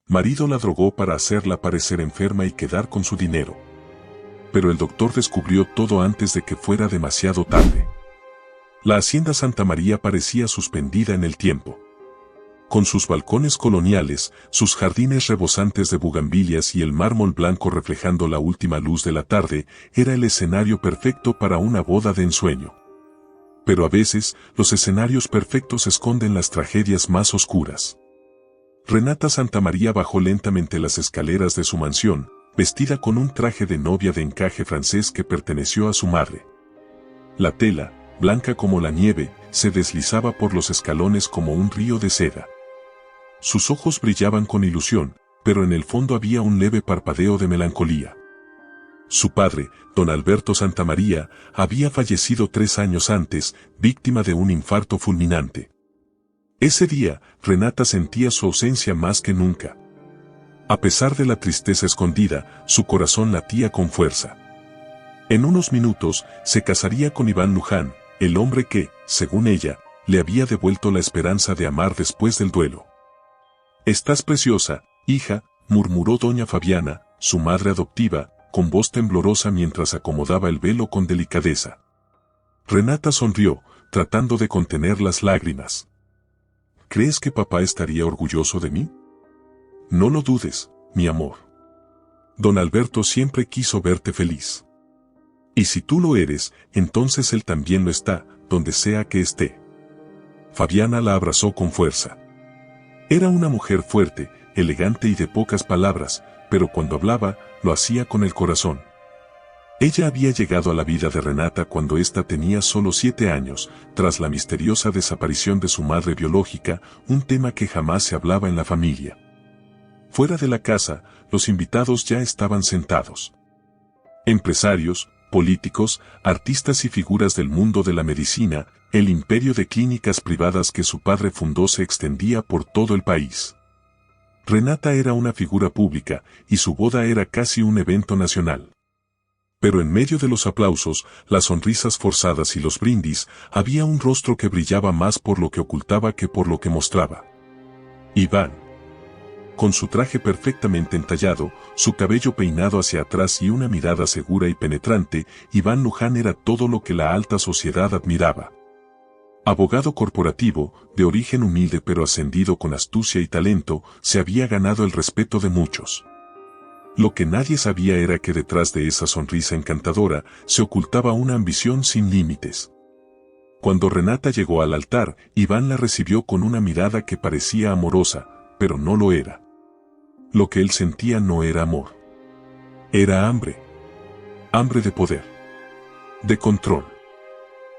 Marido la drogó para hacerla parecer enferma y quedar con su dinero. Pero el doctor descubrió todo antes de que fuera demasiado tarde. La hacienda Santa María parecía suspendida en el tiempo. Con sus balcones coloniales, sus jardines rebosantes de bugambilias y el mármol blanco reflejando la última luz de la tarde, era el escenario perfecto para una boda de ensueño. Pero a veces, los escenarios perfectos esconden las tragedias más oscuras. Renata Santamaría bajó lentamente las escaleras de su mansión, vestida con un traje de novia de encaje francés que perteneció a su madre. La tela, blanca como la nieve, se deslizaba por los escalones como un río de seda. Sus ojos brillaban con ilusión, pero en el fondo había un leve parpadeo de melancolía. Su padre, don Alberto Santamaría, había fallecido 3 años antes, víctima de un infarto fulminante. Ese día, Renata sentía su ausencia más que nunca. A pesar de la tristeza escondida, su corazón latía con fuerza. En unos minutos, se casaría con Iván Luján, el hombre que, según ella, le había devuelto la esperanza de amar después del duelo. «Estás preciosa, hija», murmuró doña Fabiana, su madre adoptiva, con voz temblorosa mientras acomodaba el velo con delicadeza. Renata sonrió, tratando de contener las lágrimas. «¿Crees que papá estaría orgulloso de mí?» «No lo dudes, mi amor. Don Alberto siempre quiso verte feliz. Y si tú lo eres, entonces él también lo está, donde sea que esté». Fabiana la abrazó con fuerza. Era una mujer fuerte, elegante y de pocas palabras, pero cuando hablaba, lo hacía con el corazón. Ella había llegado a la vida de Renata cuando ésta tenía solo 7 años, tras la misteriosa desaparición de su madre biológica, un tema que jamás se hablaba en la familia. Fuera de la casa, los invitados ya estaban sentados. Empresarios, políticos, artistas y figuras del mundo de la medicina, el imperio de clínicas privadas que su padre fundó se extendía por todo el país. Renata era una figura pública, y su boda era casi un evento nacional. Pero en medio de los aplausos, las sonrisas forzadas y los brindis, había un rostro que brillaba más por lo que ocultaba que por lo que mostraba. Iván. Con su traje perfectamente entallado, su cabello peinado hacia atrás y una mirada segura y penetrante, Iván Luján era todo lo que la alta sociedad admiraba. Abogado corporativo, de origen humilde pero ascendido con astucia y talento, se había ganado el respeto de muchos. Lo que nadie sabía era que detrás de esa sonrisa encantadora se ocultaba una ambición sin límites. Cuando Renata llegó al altar, Iván la recibió con una mirada que parecía amorosa, pero no lo era. Lo que él sentía no era amor. Era hambre. Hambre de poder. De control.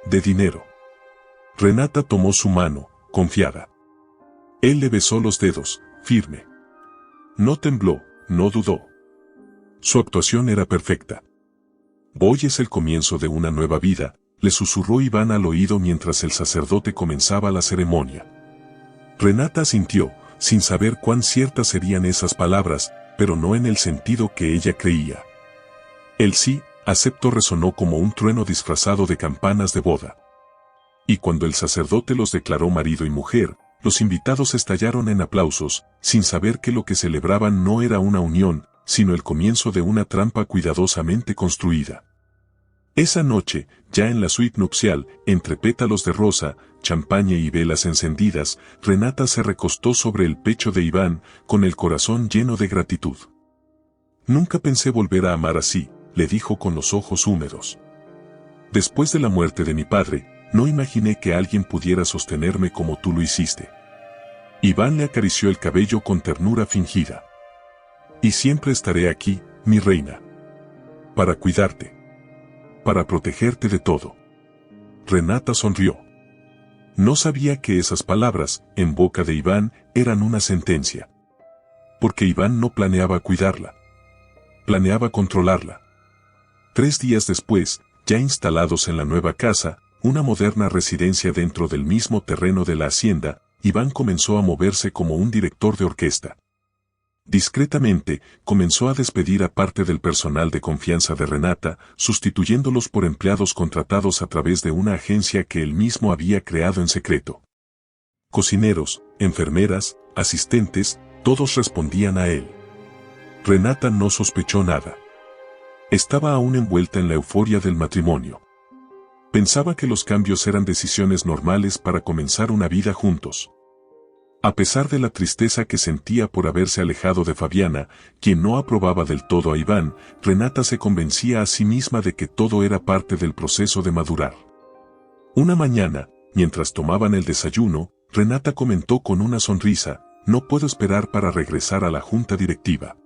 De dinero. Renata tomó su mano, confiada. Él le besó los dedos, firme. No tembló, no dudó. Su actuación era perfecta. «Hoy es el comienzo de una nueva vida», le susurró Iván al oído mientras el sacerdote comenzaba la ceremonia. Renata asintió, sin saber cuán ciertas serían esas palabras, pero no en el sentido que ella creía. El sí, acepto resonó como un trueno disfrazado de campanas de boda. Y cuando el sacerdote los declaró marido y mujer, los invitados estallaron en aplausos, sin saber que lo que celebraban no era una unión, sino el comienzo de una trampa cuidadosamente construida. Esa noche, ya en la suite nupcial, entre pétalos de rosa, champaña y velas encendidas, Renata se recostó sobre el pecho de Iván, con el corazón lleno de gratitud. «Nunca pensé volver a amar así», le dijo con los ojos húmedos. «Después de la muerte de mi padre, no imaginé que alguien pudiera sostenerme como tú lo hiciste». Iván le acarició el cabello con ternura fingida. «Y siempre estaré aquí, mi reina. Para cuidarte. Para protegerte de todo». Renata sonrió. No sabía que esas palabras, en boca de Iván, eran una sentencia. Porque Iván no planeaba cuidarla. Planeaba controlarla. 3 días después, ya instalados en la nueva casa, una moderna residencia dentro del mismo terreno de la hacienda, Iván comenzó a moverse como un director de orquesta. Discretamente, comenzó a despedir a parte del personal de confianza de Renata, sustituyéndolos por empleados contratados a través de una agencia que él mismo había creado en secreto. Cocineros, enfermeras, asistentes, Todos respondían a él. Renata no sospechó nada. Estaba aún envuelta en la euforia del matrimonio. Pensaba que los cambios eran decisiones normales para comenzar una vida juntos. A pesar de la tristeza que sentía por haberse alejado de Fabiana, quien no aprobaba del todo a Iván, Renata se convencía a sí misma de que todo era parte del proceso de madurar. Una mañana, mientras tomaban el desayuno, Renata comentó con una sonrisa: "No puedo esperar para regresar a la junta directiva.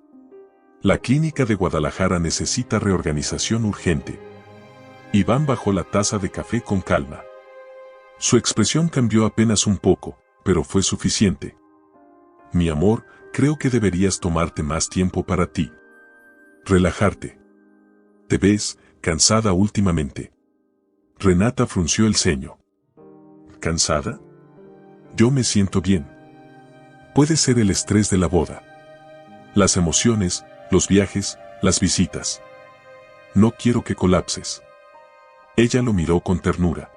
La clínica de Guadalajara necesita reorganización urgente". Iván bajó la taza de café con calma. Su expresión cambió apenas un poco, pero fue suficiente. "Mi amor, creo que deberías tomarte más tiempo para ti. Relajarte. Te ves cansada últimamente". Renata frunció el ceño. ¿Cansada? Yo me siento bien. Puede ser el estrés de la boda. Las emociones, los viajes, las visitas. No quiero que colapses. Ella lo miró con ternura.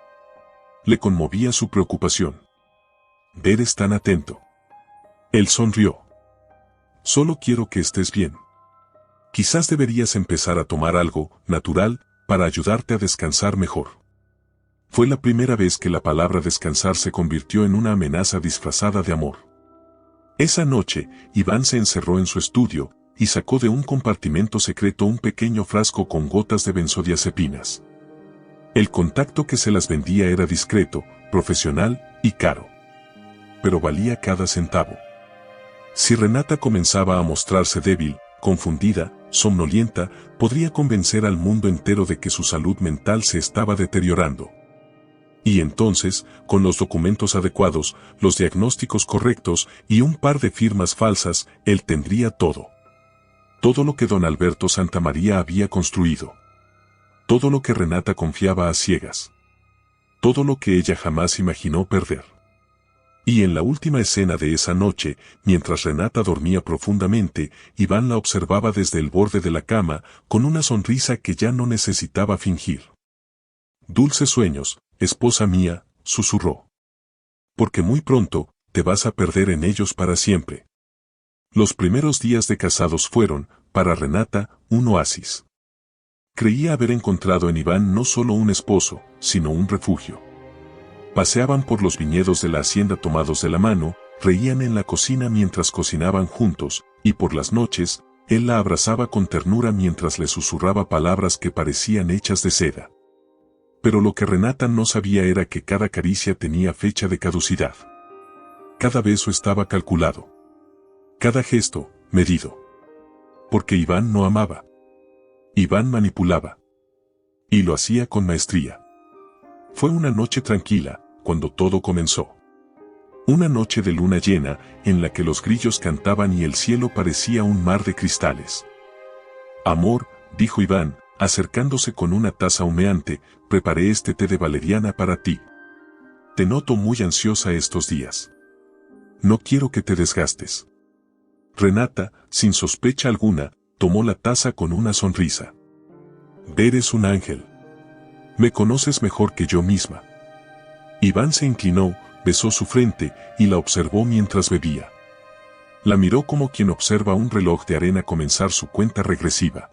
Le conmovía su preocupación. Eres tan atento. Él sonrió. Solo quiero que estés bien. Quizás deberías empezar a tomar algo natural para ayudarte a descansar mejor. Fue la primera vez que la palabra descansar se convirtió en una amenaza disfrazada de amor. Esa noche, Iván se encerró en su estudio y sacó de un compartimento secreto un pequeño frasco con gotas de benzodiazepinas. El contacto que se las vendía era discreto, profesional y caro. Pero valía cada centavo. Si Renata comenzaba a mostrarse débil, confundida, somnolienta, podría convencer al mundo entero de que su salud mental se estaba deteriorando. Y entonces, con los documentos adecuados, los diagnósticos correctos y un par de firmas falsas, él tendría todo. Todo lo que don Alberto Santamaría había construido. Todo lo que Renata confiaba a ciegas. Todo lo que ella jamás imaginó perder. Y en la última escena de esa noche, mientras Renata dormía profundamente, Iván la observaba desde el borde de la cama, con una sonrisa que ya no necesitaba fingir. «Dulces sueños, esposa mía», susurró. «Porque muy pronto, te vas a perder en ellos para siempre». Los primeros días de casados fueron, para Renata, un oasis. Creía haber encontrado en Iván no solo un esposo, sino un refugio. Paseaban por los viñedos de la hacienda tomados de la mano, reían en la cocina mientras cocinaban juntos, y por las noches, él la abrazaba con ternura mientras le susurraba palabras que parecían hechas de seda. Pero lo que Renata no sabía era que cada caricia tenía fecha de caducidad. Cada beso estaba calculado. Cada gesto, medido. Porque Iván no amaba. Iván manipulaba. Y lo hacía con maestría. Fue una noche tranquila, cuando todo comenzó. Una noche de luna llena, en la que los grillos cantaban y el cielo parecía un mar de cristales. «Amor», dijo Iván, acercándose con una taza humeante, «preparé este té de valeriana para ti. Te noto muy ansiosa estos días. No quiero que te desgastes». Renata, sin sospecha alguna, tomó la taza con una sonrisa. «Eres un ángel. Me conoces mejor que yo misma». Iván se inclinó, besó su frente y la observó mientras bebía. La miró como quien observa un reloj de arena comenzar su cuenta regresiva.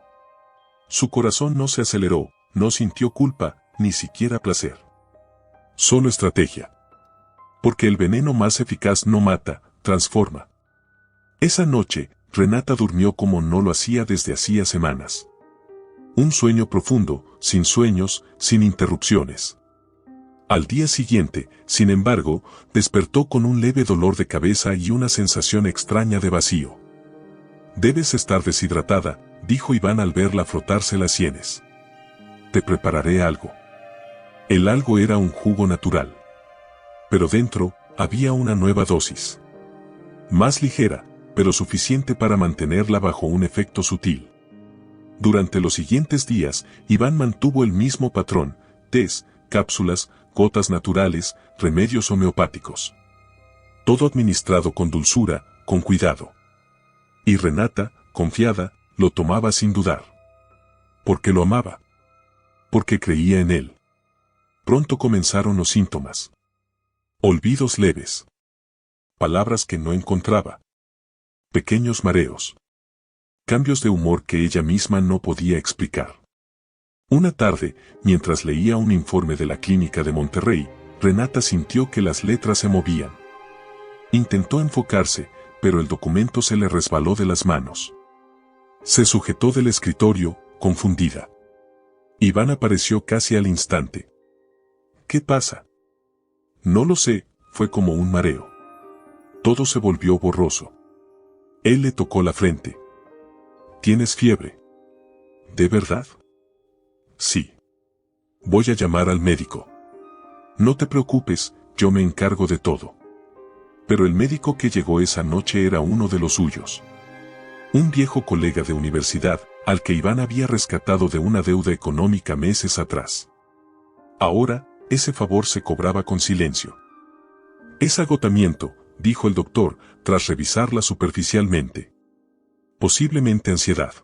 Su corazón no se aceleró, no sintió culpa, ni siquiera placer. Solo estrategia. Porque el veneno más eficaz no mata, transforma. Esa noche, Renata durmió como no lo hacía desde hacía semanas. Un sueño profundo, sin sueños, sin interrupciones. Al día siguiente, sin embargo, despertó con un leve dolor de cabeza y una sensación extraña de vacío. «Debes estar deshidratada», dijo Iván al verla frotarse las sienes. «Te prepararé algo». El algo era un jugo natural. Pero dentro, había una nueva dosis. Más ligera, pero suficiente para mantenerla bajo un efecto sutil. Durante los siguientes días, Iván mantuvo el mismo patrón: tés, cápsulas, gotas naturales, remedios homeopáticos. Todo administrado con dulzura, con cuidado. Y Renata, confiada, lo tomaba sin dudar. Porque lo amaba. Porque creía en él. Pronto comenzaron los síntomas. Olvidos leves. Palabras que no encontraba. Pequeños mareos. Cambios de humor que ella misma no podía explicar. Una tarde, mientras leía un informe de la clínica de Monterrey, Renata sintió que las letras se movían. Intentó enfocarse, pero el documento se le resbaló de las manos. Se sujetó del escritorio, confundida. Iván apareció casi al instante. ¿Qué pasa? No lo sé, fue como un mareo. Todo se volvió borroso. Él le tocó la frente. ¿Tienes fiebre? ¿De verdad? Sí. Voy a llamar al médico. No te preocupes, yo me encargo de todo. Pero el médico que llegó esa noche era uno de los suyos. Un viejo colega de universidad, al que Iván había rescatado de una deuda económica meses atrás. Ahora, ese favor se cobraba con silencio. Es agotamiento, dijo el doctor, tras revisarla superficialmente. Posiblemente ansiedad.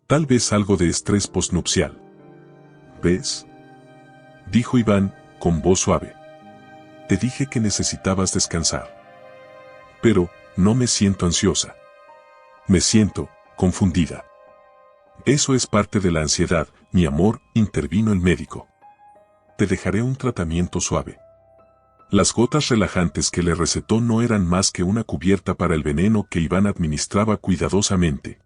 Tal vez algo de estrés postnupcial. ¿Ves? Dijo Iván, con voz suave. Te dije que necesitabas descansar. Pero, no me siento ansiosa. Me siento confundida. Eso es parte de la ansiedad, mi amor, intervino el médico. Te dejaré un tratamiento suave. Las gotas relajantes que le recetó no eran más que una cubierta para el veneno que Iván administraba cuidadosamente.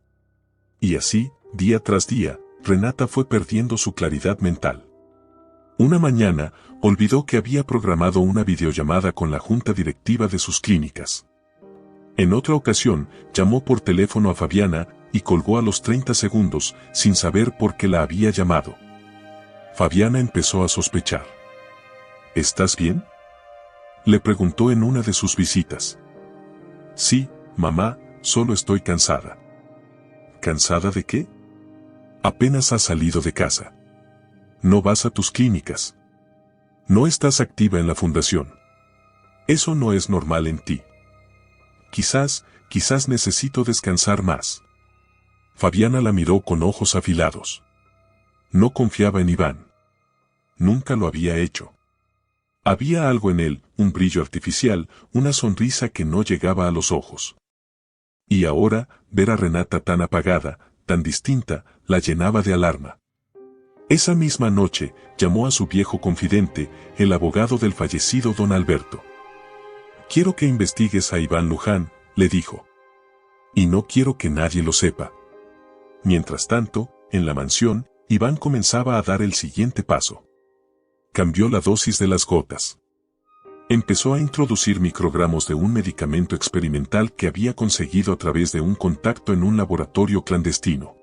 Y así, día tras día, Renata fue perdiendo su claridad mental. Una mañana, olvidó que había programado una videollamada con la junta directiva de sus clínicas. En otra ocasión, llamó por teléfono a Fabiana y colgó a los 30 segundos, sin saber por qué la había llamado. Fabiana empezó a sospechar. ¿Estás bien?, le preguntó en una de sus visitas. Sí, mamá, solo estoy cansada. ¿Cansada de qué? Apenas has salido de casa. No vas a tus clínicas. No estás activa en la fundación. Eso no es normal en ti. Quizás necesito descansar más. Fabiana la miró con ojos afilados. No confiaba en Iván. Nunca lo había hecho. Había algo en él, un brillo artificial, una sonrisa que no llegaba a los ojos. Y ahora, ver a Renata tan apagada, tan distinta, la llenaba de alarma. Esa misma noche, llamó a su viejo confidente, el abogado del fallecido don Alberto. Quiero que investigues a Iván Luján, le dijo. Y no quiero que nadie lo sepa. Mientras tanto, en la mansión, Iván comenzaba a dar el siguiente paso. Cambió la dosis de las gotas. Empezó a introducir microgramos de un medicamento experimental que había conseguido a través de un contacto en un laboratorio clandestino.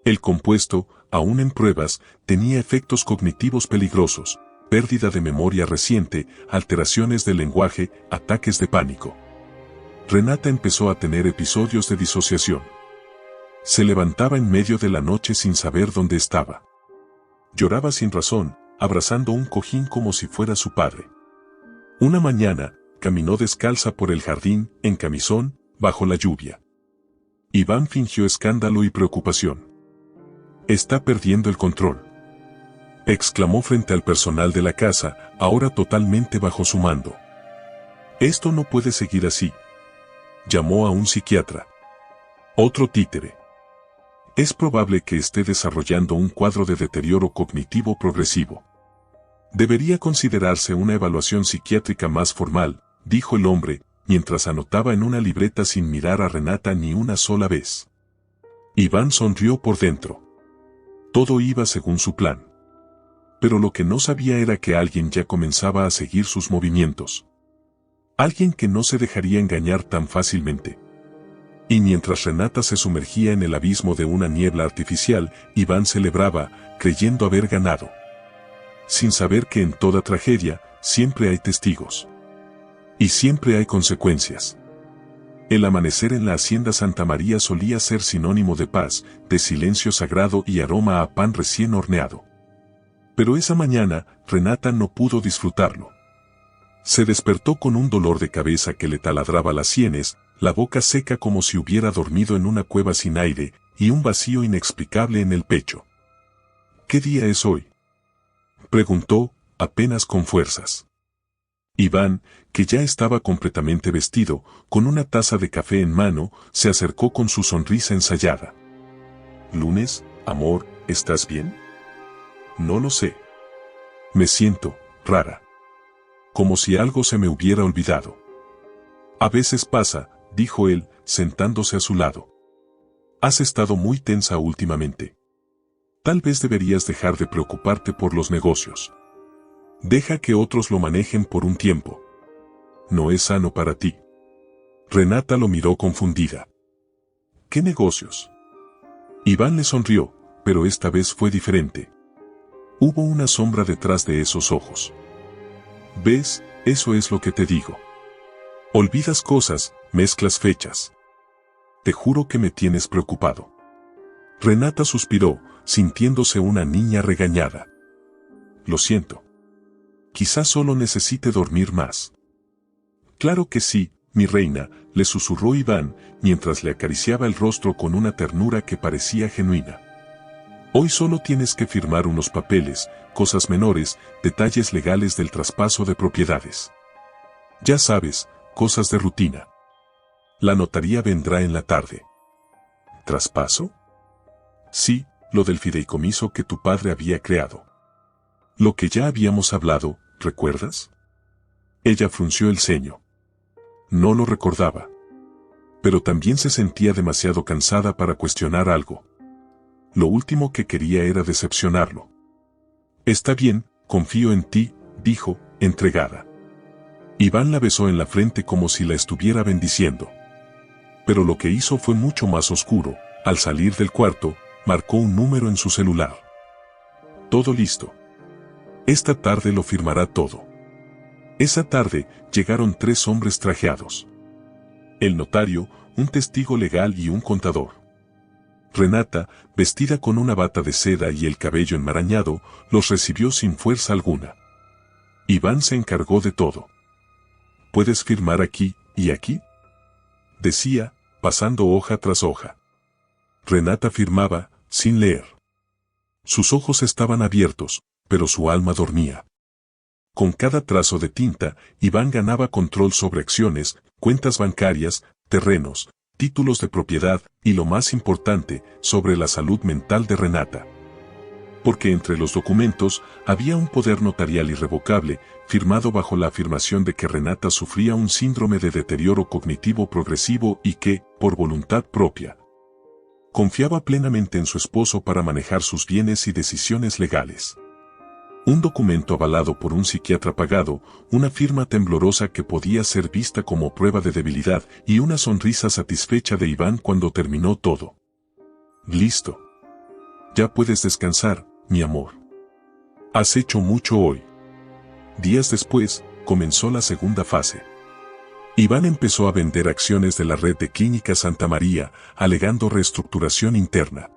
El compuesto, aún en pruebas, tenía efectos cognitivos peligrosos, pérdida de memoria reciente, alteraciones del lenguaje, ataques de pánico. Renata empezó a tener episodios de disociación. Se levantaba en medio de la noche sin saber dónde estaba. Lloraba sin razón, abrazando un cojín como si fuera su padre. Una mañana, caminó descalza por el jardín, en camisón, bajo la lluvia. Iván fingió escándalo y preocupación. «Está perdiendo el control», exclamó frente al personal de la casa, ahora totalmente bajo su mando. «Esto no puede seguir así». Llamó a un psiquiatra. Otro títere. Es probable que esté desarrollando un cuadro de deterioro cognitivo progresivo. Debería considerarse una evaluación psiquiátrica más formal, dijo el hombre, mientras anotaba en una libreta sin mirar a Renata ni una sola vez. Iván sonrió por dentro. Todo iba según su plan. Pero lo que no sabía era que alguien ya comenzaba a seguir sus movimientos. Alguien que no se dejaría engañar tan fácilmente. Y mientras Renata se sumergía en el abismo de una niebla artificial, Iván celebraba, creyendo haber ganado. Sin saber que en toda tragedia, siempre hay testigos. Y siempre hay consecuencias. El amanecer en la hacienda Santa María solía ser sinónimo de paz, de silencio sagrado y aroma a pan recién horneado. Pero esa mañana, Renata no pudo disfrutarlo. Se despertó con un dolor de cabeza que le taladraba las sienes, la boca seca como si hubiera dormido en una cueva sin aire, y un vacío inexplicable en el pecho. ¿Qué día es hoy?, preguntó, apenas con fuerzas. Iván, que ya estaba completamente vestido, con una taza de café en mano, se acercó con su sonrisa ensayada. «Lunes, amor, ¿estás bien?» «No lo sé. Me siento rara. Como si algo se me hubiera olvidado». «A veces pasa», dijo él, sentándose a su lado. «Has estado muy tensa últimamente. Tal vez deberías dejar de preocuparte por los negocios. Deja que otros lo manejen por un tiempo. No es sano para ti». Renata lo miró confundida. «¿Qué negocios?» Iván le sonrió, pero esta vez fue diferente. Hubo una sombra detrás de esos ojos. «¿Ves? Eso es lo que te digo. Olvidas cosas, mezclas fechas. Te juro que me tienes preocupado». Renata suspiró, sintiéndose una niña regañada. «Lo siento. Quizás solo necesite dormir más». «Claro que sí, mi reina», le susurró Iván, mientras le acariciaba el rostro con una ternura que parecía genuina. «Hoy solo tienes que firmar unos papeles, cosas menores, detalles legales del traspaso de propiedades. Ya sabes, cosas de rutina. La notaría vendrá en la tarde». «¿Traspaso?» «Sí, lo del fideicomiso que tu padre había creado. Lo que ya habíamos hablado, ¿recuerdas?» Ella frunció el ceño. No lo recordaba. Pero también se sentía demasiado cansada para cuestionar algo. Lo último que quería era decepcionarlo. «Está bien, confío en ti», dijo, entregada. Iván la besó en la frente como si la estuviera bendiciendo. Pero lo que hizo fue mucho más oscuro. Al salir del cuarto, marcó un número en su celular. «Todo listo. Esta tarde lo firmará todo». Esa tarde, llegaron 3 hombres trajeados. El notario, un testigo legal y un contador. Renata, vestida con una bata de seda y el cabello enmarañado, los recibió sin fuerza alguna. Iván se encargó de todo. «¿Puedes firmar aquí y aquí?», decía, pasando hoja tras hoja. Renata firmaba, sin leer. Sus ojos estaban abiertos, pero su alma dormía. Con cada trazo de tinta, Iván ganaba control sobre acciones, cuentas bancarias, terrenos, títulos de propiedad y, lo más importante, sobre la salud mental de Renata. Porque entre los documentos había un poder notarial irrevocable, firmado bajo la afirmación de que Renata sufría un síndrome de deterioro cognitivo progresivo y que, por voluntad propia, confiaba plenamente en su esposo para manejar sus bienes y decisiones legales. Un documento avalado por un psiquiatra pagado, una firma temblorosa que podía ser vista como prueba de debilidad y una sonrisa satisfecha de Iván cuando terminó todo. «Listo. Ya puedes descansar, mi amor. Has hecho mucho hoy». Días después, comenzó la segunda fase. Iván empezó a vender acciones de la red de Clínicas Santa María, alegando reestructuración interna.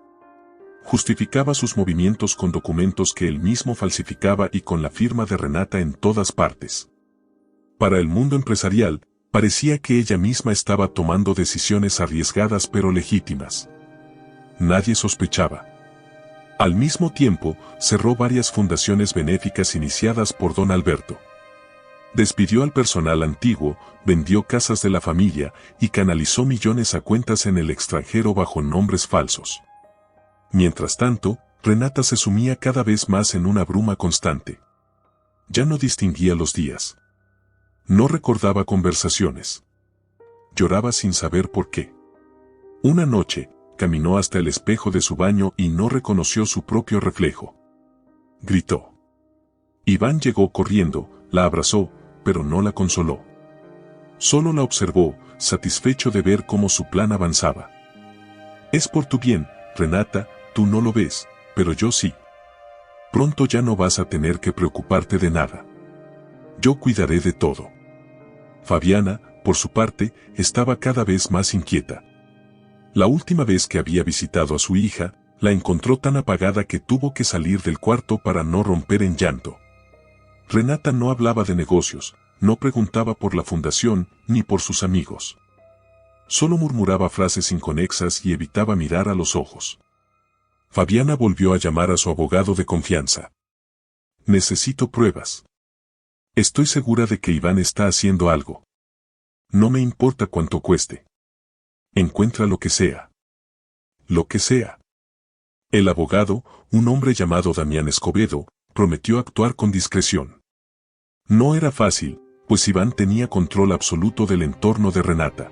Justificaba sus movimientos con documentos que él mismo falsificaba y con la firma de Renata en todas partes. Para el mundo empresarial, parecía que ella misma estaba tomando decisiones arriesgadas pero legítimas. Nadie sospechaba. Al mismo tiempo, cerró varias fundaciones benéficas iniciadas por don Alberto. Despidió al personal antiguo, vendió casas de la familia y canalizó millones a cuentas en el extranjero bajo nombres falsos. Mientras tanto, Renata se sumía cada vez más en una bruma constante. Ya no distinguía los días. No recordaba conversaciones. Lloraba sin saber por qué. Una noche, caminó hasta el espejo de su baño y no reconoció su propio reflejo. Gritó. Iván llegó corriendo, la abrazó, pero no la consoló. Solo la observó, satisfecho de ver cómo su plan avanzaba. «Es por tu bien, Renata, tú no lo ves, pero yo sí. Pronto ya no vas a tener que preocuparte de nada. Yo cuidaré de todo». Fabiana, por su parte, estaba cada vez más inquieta. La última vez que había visitado a su hija, la encontró tan apagada que tuvo que salir del cuarto para no romper en llanto. Renata no hablaba de negocios, no preguntaba por la fundación, ni por sus amigos. Solo murmuraba frases inconexas y evitaba mirar a los ojos. Fabiana volvió a llamar a su abogado de confianza. «Necesito pruebas». Estoy segura de que Iván está haciendo algo. No me importa cuánto cueste. Encuentra lo que sea. Lo que sea. El abogado, un hombre llamado Damián Escobedo, prometió actuar con discreción. No era fácil, pues Iván tenía control absoluto del entorno de Renata.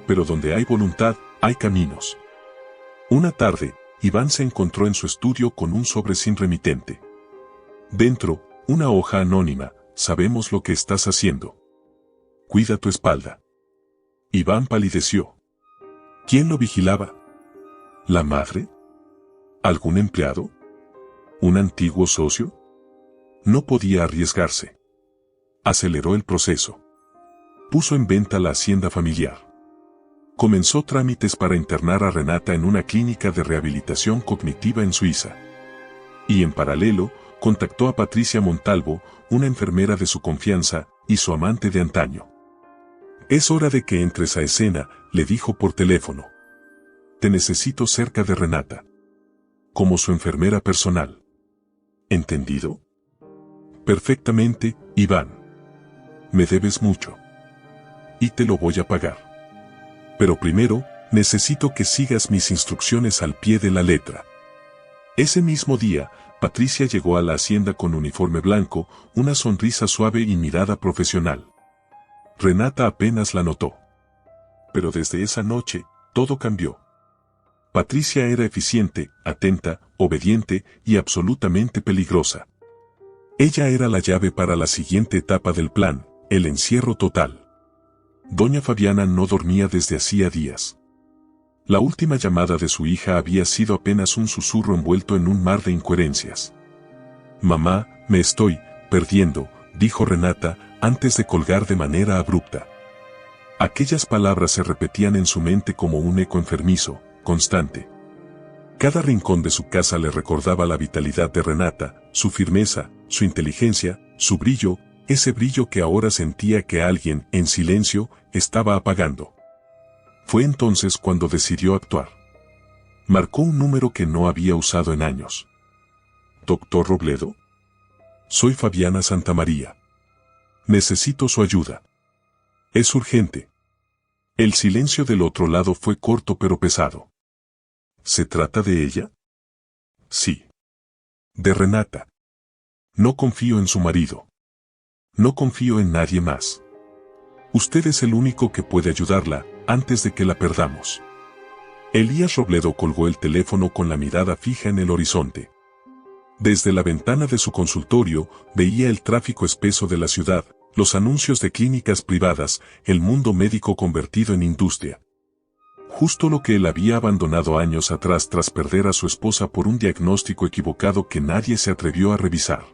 Pero donde hay voluntad, hay caminos. Una tarde, Iván se encontró en su estudio con un sobre sin remitente. Dentro, una hoja anónima: sabemos lo que estás haciendo. Cuida tu espalda. Iván palideció. ¿Quién lo vigilaba? ¿La madre? ¿Algún empleado? ¿Un antiguo socio? No podía arriesgarse. Aceleró el proceso. Puso en venta la hacienda familiar. Comenzó trámites para internar a Renata en una clínica de rehabilitación cognitiva en Suiza. Y en paralelo, contactó a Patricia Montalvo, una enfermera de su confianza, y su amante de antaño. Es hora de que entres a escena, le dijo por teléfono. Te necesito cerca de Renata. Como su enfermera personal. ¿Entendido? Perfectamente, Iván. Me debes mucho. Y te lo voy a pagar. Pero primero, necesito que sigas mis instrucciones al pie de la letra. Ese mismo día, Patricia llegó a la hacienda con uniforme blanco, una sonrisa suave y mirada profesional. Renata apenas la notó. Pero desde esa noche, todo cambió. Patricia era eficiente, atenta, obediente y absolutamente peligrosa. Ella era la llave para la siguiente etapa del plan, el encierro total. Doña Fabiana no dormía desde hacía días. La última llamada de su hija había sido apenas un susurro envuelto en un mar de incoherencias. Mamá, me estoy perdiendo, dijo Renata, antes de colgar de manera abrupta. Aquellas palabras se repetían en su mente como un eco enfermizo, constante. Cada rincón de su casa le recordaba la vitalidad de Renata, su firmeza, su inteligencia, su brillo, ese brillo que ahora sentía que alguien, en silencio, estaba apagando. Fue entonces cuando decidió actuar. Marcó un número que no había usado en años. ¿Doctor Robledo? Soy Fabiana Santamaría. Necesito su ayuda. Es urgente. El silencio del otro lado fue corto pero pesado. ¿Se trata de ella? Sí. De Renata. No confío en su marido. No confío en nadie más. Usted es el único que puede ayudarla, antes de que la perdamos. Elías Robledo colgó el teléfono con la mirada fija en el horizonte. Desde la ventana de su consultorio, veía el tráfico espeso de la ciudad, los anuncios de clínicas privadas, el mundo médico convertido en industria. Justo lo que él había abandonado años atrás tras perder a su esposa por un diagnóstico equivocado que nadie se atrevió a revisar.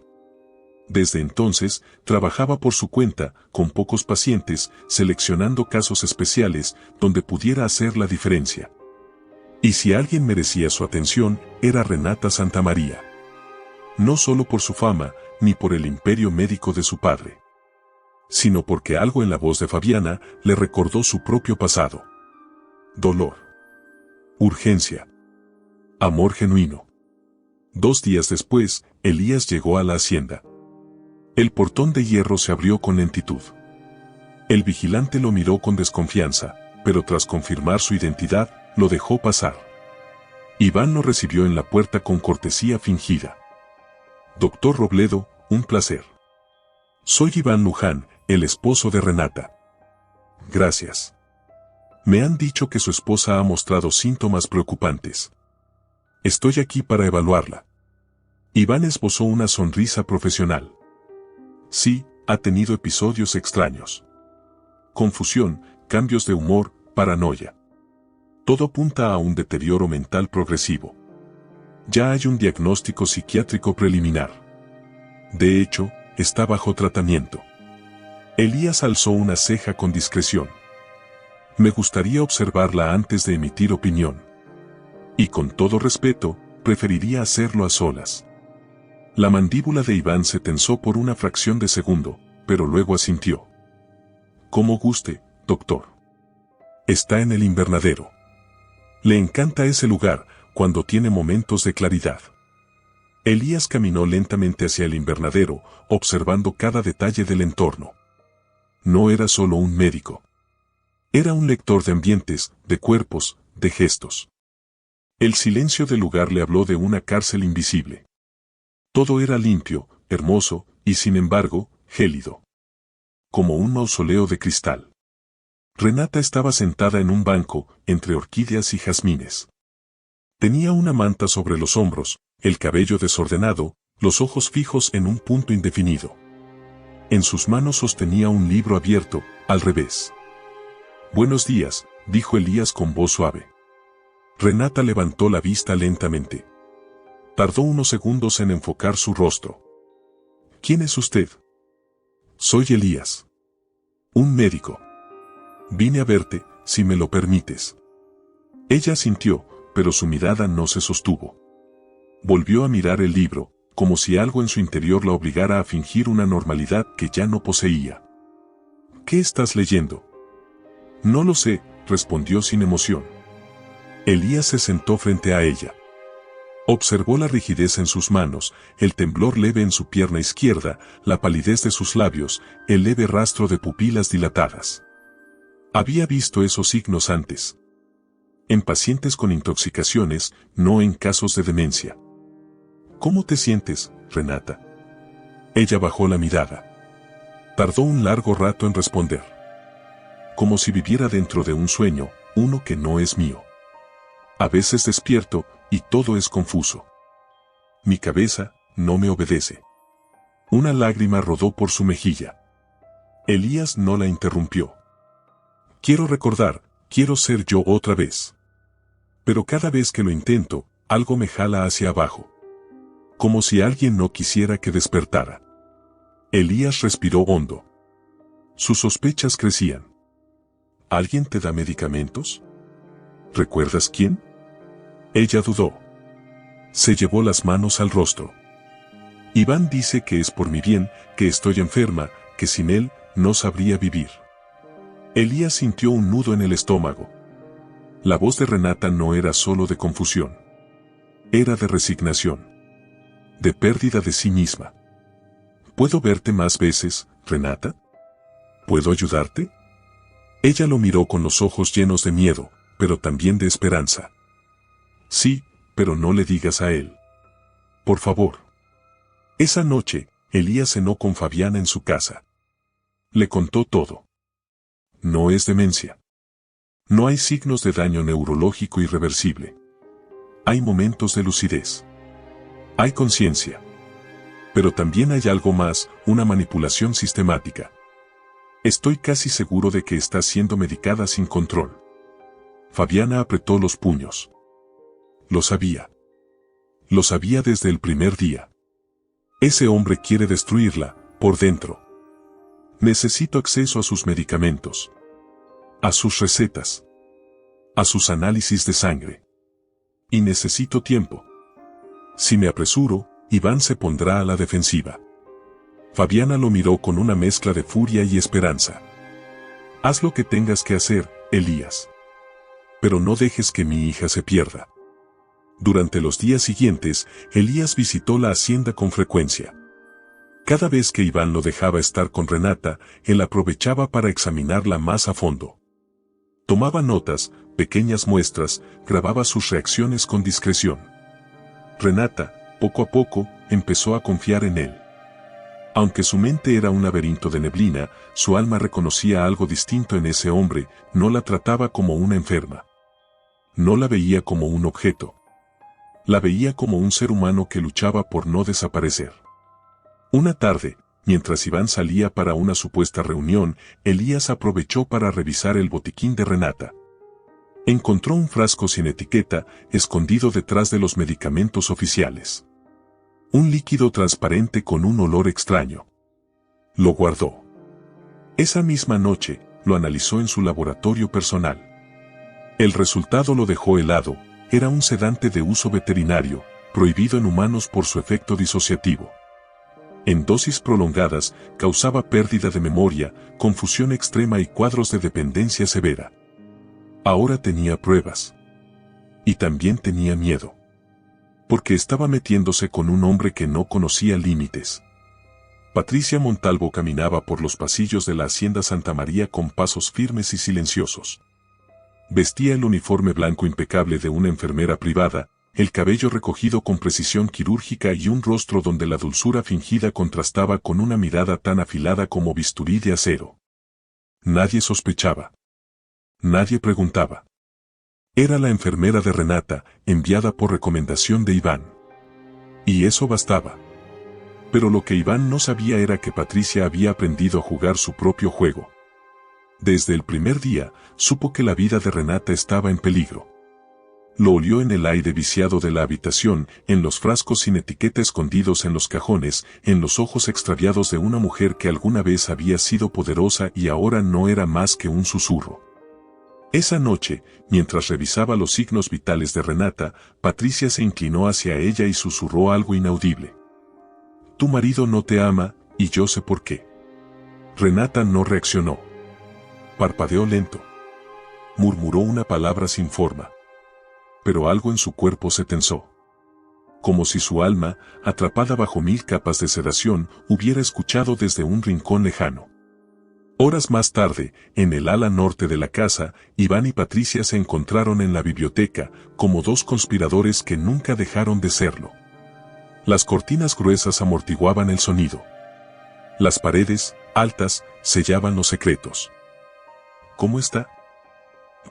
Desde entonces, trabajaba por su cuenta, con pocos pacientes, seleccionando casos especiales, donde pudiera hacer la diferencia. Y si alguien merecía su atención, era Renata Santamaría. No solo por su fama, ni por el imperio médico de su padre, sino porque algo en la voz de Fabiana le recordó su propio pasado. Dolor. Urgencia. Amor genuino. 2 días después, Elías llegó a la hacienda. El portón de hierro se abrió con lentitud. El vigilante lo miró con desconfianza, pero tras confirmar su identidad, lo dejó pasar. Iván lo recibió en la puerta con cortesía fingida. Doctor Robledo, un placer. Soy Iván Luján, el esposo de Renata. Gracias. Me han dicho que su esposa ha mostrado síntomas preocupantes. Estoy aquí para evaluarla. Iván esbozó una sonrisa profesional. Sí, ha tenido episodios extraños. Confusión, cambios de humor, paranoia. Todo apunta a un deterioro mental progresivo. Ya hay un diagnóstico psiquiátrico preliminar. De hecho, está bajo tratamiento. Elías alzó una ceja con discreción. Me gustaría observarla antes de emitir opinión. Y con todo respeto, preferiría hacerlo a solas. La mandíbula de Iván se tensó por una fracción de segundo, pero luego asintió. Como guste, doctor. Está en el invernadero. Le encanta ese lugar, cuando tiene momentos de claridad. Elías caminó lentamente hacia el invernadero, observando cada detalle del entorno. No era solo un médico. Era un lector de ambientes, de cuerpos, de gestos. El silencio del lugar le habló de una cárcel invisible. Todo era limpio, hermoso, y sin embargo, gélido. Como un mausoleo de cristal. Renata estaba sentada en un banco, entre orquídeas y jazmines. Tenía una manta sobre los hombros, el cabello desordenado, los ojos fijos en un punto indefinido. En sus manos sostenía un libro abierto, al revés. «Buenos días», dijo Elías con voz suave. Renata levantó la vista lentamente. Tardó unos segundos en enfocar su rostro. «¿Quién es usted?» «Soy Elías. Un médico. Vine a verte, si me lo permites». Ella asintió, pero su mirada no se sostuvo. Volvió a mirar el libro, como si algo en su interior la obligara a fingir una normalidad que ya no poseía. «¿Qué estás leyendo?» «No lo sé», respondió sin emoción. Elías se sentó frente a ella. Observó la rigidez en sus manos, el temblor leve en su pierna izquierda, la palidez de sus labios, el leve rastro de pupilas dilatadas. Había visto esos signos antes. En pacientes con intoxicaciones, no en casos de demencia. «¿Cómo te sientes, Renata?» Ella bajó la mirada. Tardó un largo rato en responder. «Como si viviera dentro de un sueño, uno que no es mío. A veces despierto, y todo es confuso. Mi cabeza no me obedece». Una lágrima rodó por su mejilla. Elías no la interrumpió. «Quiero recordar, quiero ser yo otra vez. Pero cada vez que lo intento, algo me jala hacia abajo. Como si alguien no quisiera que despertara». Elías respiró hondo. Sus sospechas crecían. «¿Alguien te da medicamentos? ¿Recuerdas quién?» Ella dudó. Se llevó las manos al rostro. «Iván dice que es por mi bien, que estoy enferma, que sin él no sabría vivir». Elías sintió un nudo en el estómago. La voz de Renata no era solo de confusión. Era de resignación. De pérdida de sí misma. «¿Puedo verte más veces, Renata? ¿Puedo ayudarte?» Ella lo miró con los ojos llenos de miedo, pero también de esperanza. «Sí, pero no le digas a él. Por favor». Esa noche, Elías cenó con Fabiana en su casa. Le contó todo. No es demencia. No hay signos de daño neurológico irreversible. Hay momentos de lucidez. Hay conciencia. Pero también hay algo más, una manipulación sistemática. Estoy casi seguro de que está siendo medicada sin control. Fabiana apretó los puños. Lo sabía. Lo sabía desde el primer día. Ese hombre quiere destruirla, por dentro. Necesito acceso a sus medicamentos. A sus recetas. A sus análisis de sangre. Y necesito tiempo. Si me apresuro, Iván se pondrá a la defensiva. Fabiana lo miró con una mezcla de furia y esperanza. Haz lo que tengas que hacer, Elías. Pero no dejes que mi hija se pierda. Durante los días siguientes, Elías visitó la hacienda con frecuencia. Cada vez que Iván lo dejaba estar con Renata, él aprovechaba para examinarla más a fondo. Tomaba notas, pequeñas muestras, grababa sus reacciones con discreción. Renata, poco a poco, empezó a confiar en él. Aunque su mente era un laberinto de neblina, su alma reconocía algo distinto en ese hombre, no la trataba como una enferma. No la veía como un objeto. La veía como un ser humano que luchaba por no desaparecer. Una tarde, mientras Iván salía para una supuesta reunión, Elías aprovechó para revisar el botiquín de Renata. Encontró un frasco sin etiqueta, escondido detrás de los medicamentos oficiales. Un líquido transparente con un olor extraño. Lo guardó. Esa misma noche, lo analizó en su laboratorio personal. El resultado lo dejó helado. Era un sedante de uso veterinario, prohibido en humanos por su efecto disociativo. En dosis prolongadas, causaba pérdida de memoria, confusión extrema y cuadros de dependencia severa. Ahora tenía pruebas. Y también tenía miedo. porque estaba metiéndose con un hombre que no conocía límites. Patricia Montalvo caminaba por los pasillos de la Hacienda Santa María con pasos firmes y silenciosos. Vestía el uniforme blanco impecable de una enfermera privada, el cabello recogido con precisión quirúrgica y un rostro donde la dulzura fingida contrastaba con una mirada tan afilada como bisturí de acero. Nadie sospechaba. Nadie preguntaba. Era la enfermera de Renata, enviada por recomendación de Iván. Y eso bastaba. Pero lo que Iván no sabía era que Patricia había aprendido a jugar su propio juego. Desde el primer día, supo que la vida de Renata estaba en peligro. Lo olió en el aire viciado de la habitación, en los frascos sin etiqueta escondidos en los cajones, en los ojos extraviados de una mujer que alguna vez había sido poderosa y ahora no era más que un susurro. Esa noche, mientras revisaba los signos vitales de Renata, Patricia se inclinó hacia ella y susurró algo inaudible. Tu marido no te ama, y yo sé por qué. Renata no reaccionó. Parpadeó lento. Murmuró una palabra sin forma. Pero algo en su cuerpo se tensó. Como si su alma, atrapada bajo 1000 capas de sedación, hubiera escuchado desde un rincón lejano. Horas más tarde, en el ala norte de la casa, Iván y Patricia se encontraron en la biblioteca, como dos conspiradores que nunca dejaron de serlo. Las cortinas gruesas amortiguaban el sonido. Las paredes, altas, sellaban los secretos. ¿Cómo está?,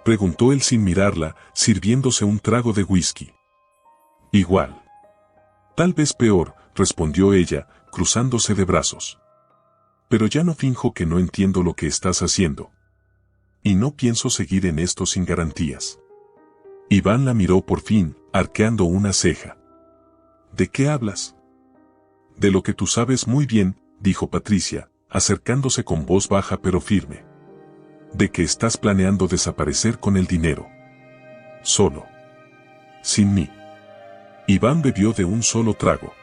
preguntó él sin mirarla, sirviéndose un trago de whisky. Igual. Tal vez peor, respondió ella, cruzándose de brazos. Pero ya no finjo que no entiendo lo que estás haciendo. Y no pienso seguir en esto sin garantías. Iván la miró por fin, arqueando una ceja. ¿De qué hablas? De lo que tú sabes muy bien, dijo Patricia, acercándose con voz baja pero firme. De que estás planeando desaparecer con el dinero. Solo. Sin mí. Iván bebió de un solo trago.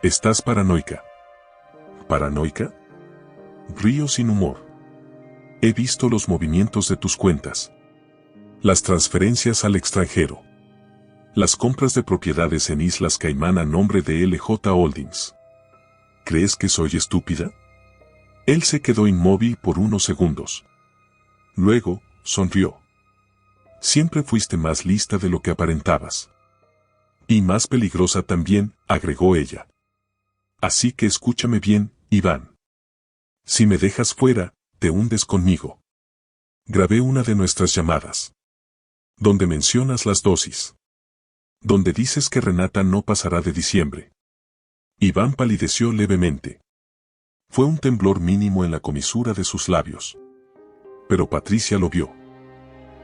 Estás paranoica. ¿Paranoica? Río sin humor. He visto los movimientos de tus cuentas. Las transferencias al extranjero. Las compras de propiedades en Islas Caimán a nombre de LJ Holdings. ¿Crees que soy estúpida? Él se quedó inmóvil por unos segundos. Luego, sonrió. Siempre fuiste más lista de lo que aparentabas. Y más peligrosa también, agregó ella. Así que escúchame bien, Iván. Si me dejas fuera, te hundes conmigo. Grabé una de nuestras llamadas. Donde mencionas las dosis. Donde dices que Renata no pasará de diciembre. Iván palideció levemente. Fue un temblor mínimo en la comisura de sus labios. Pero Patricia lo vio.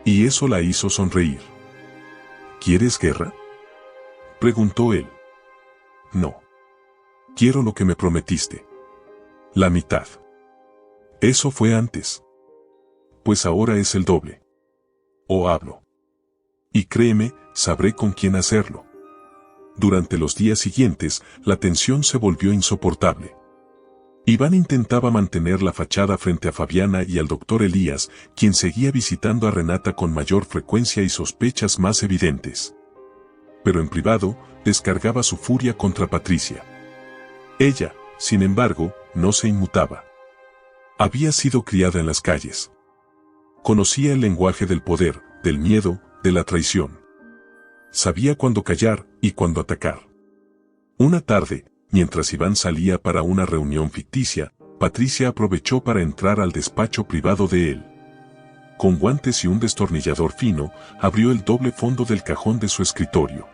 Y eso la hizo sonreír. ¿Quieres guerra?, preguntó él. No. Quiero lo que me prometiste. La mitad. Eso fue antes. Pues ahora es el doble. O hablo. Y créeme, sabré con quién hacerlo. Durante los días siguientes, la tensión se volvió insoportable. Iván intentaba mantener la fachada frente a Fabiana y al doctor Elías, quien seguía visitando a Renata con mayor frecuencia y sospechas más evidentes. Pero en privado, descargaba su furia contra Patricia. Ella, sin embargo, no se inmutaba. Había sido criada en las calles. Conocía el lenguaje del poder, del miedo, de la traición. Sabía cuándo callar y cuándo atacar. Una tarde, mientras Iván salía para una reunión ficticia, Patricia aprovechó para entrar al despacho privado de él. Con guantes y un destornillador fino, abrió el doble fondo del cajón de su escritorio.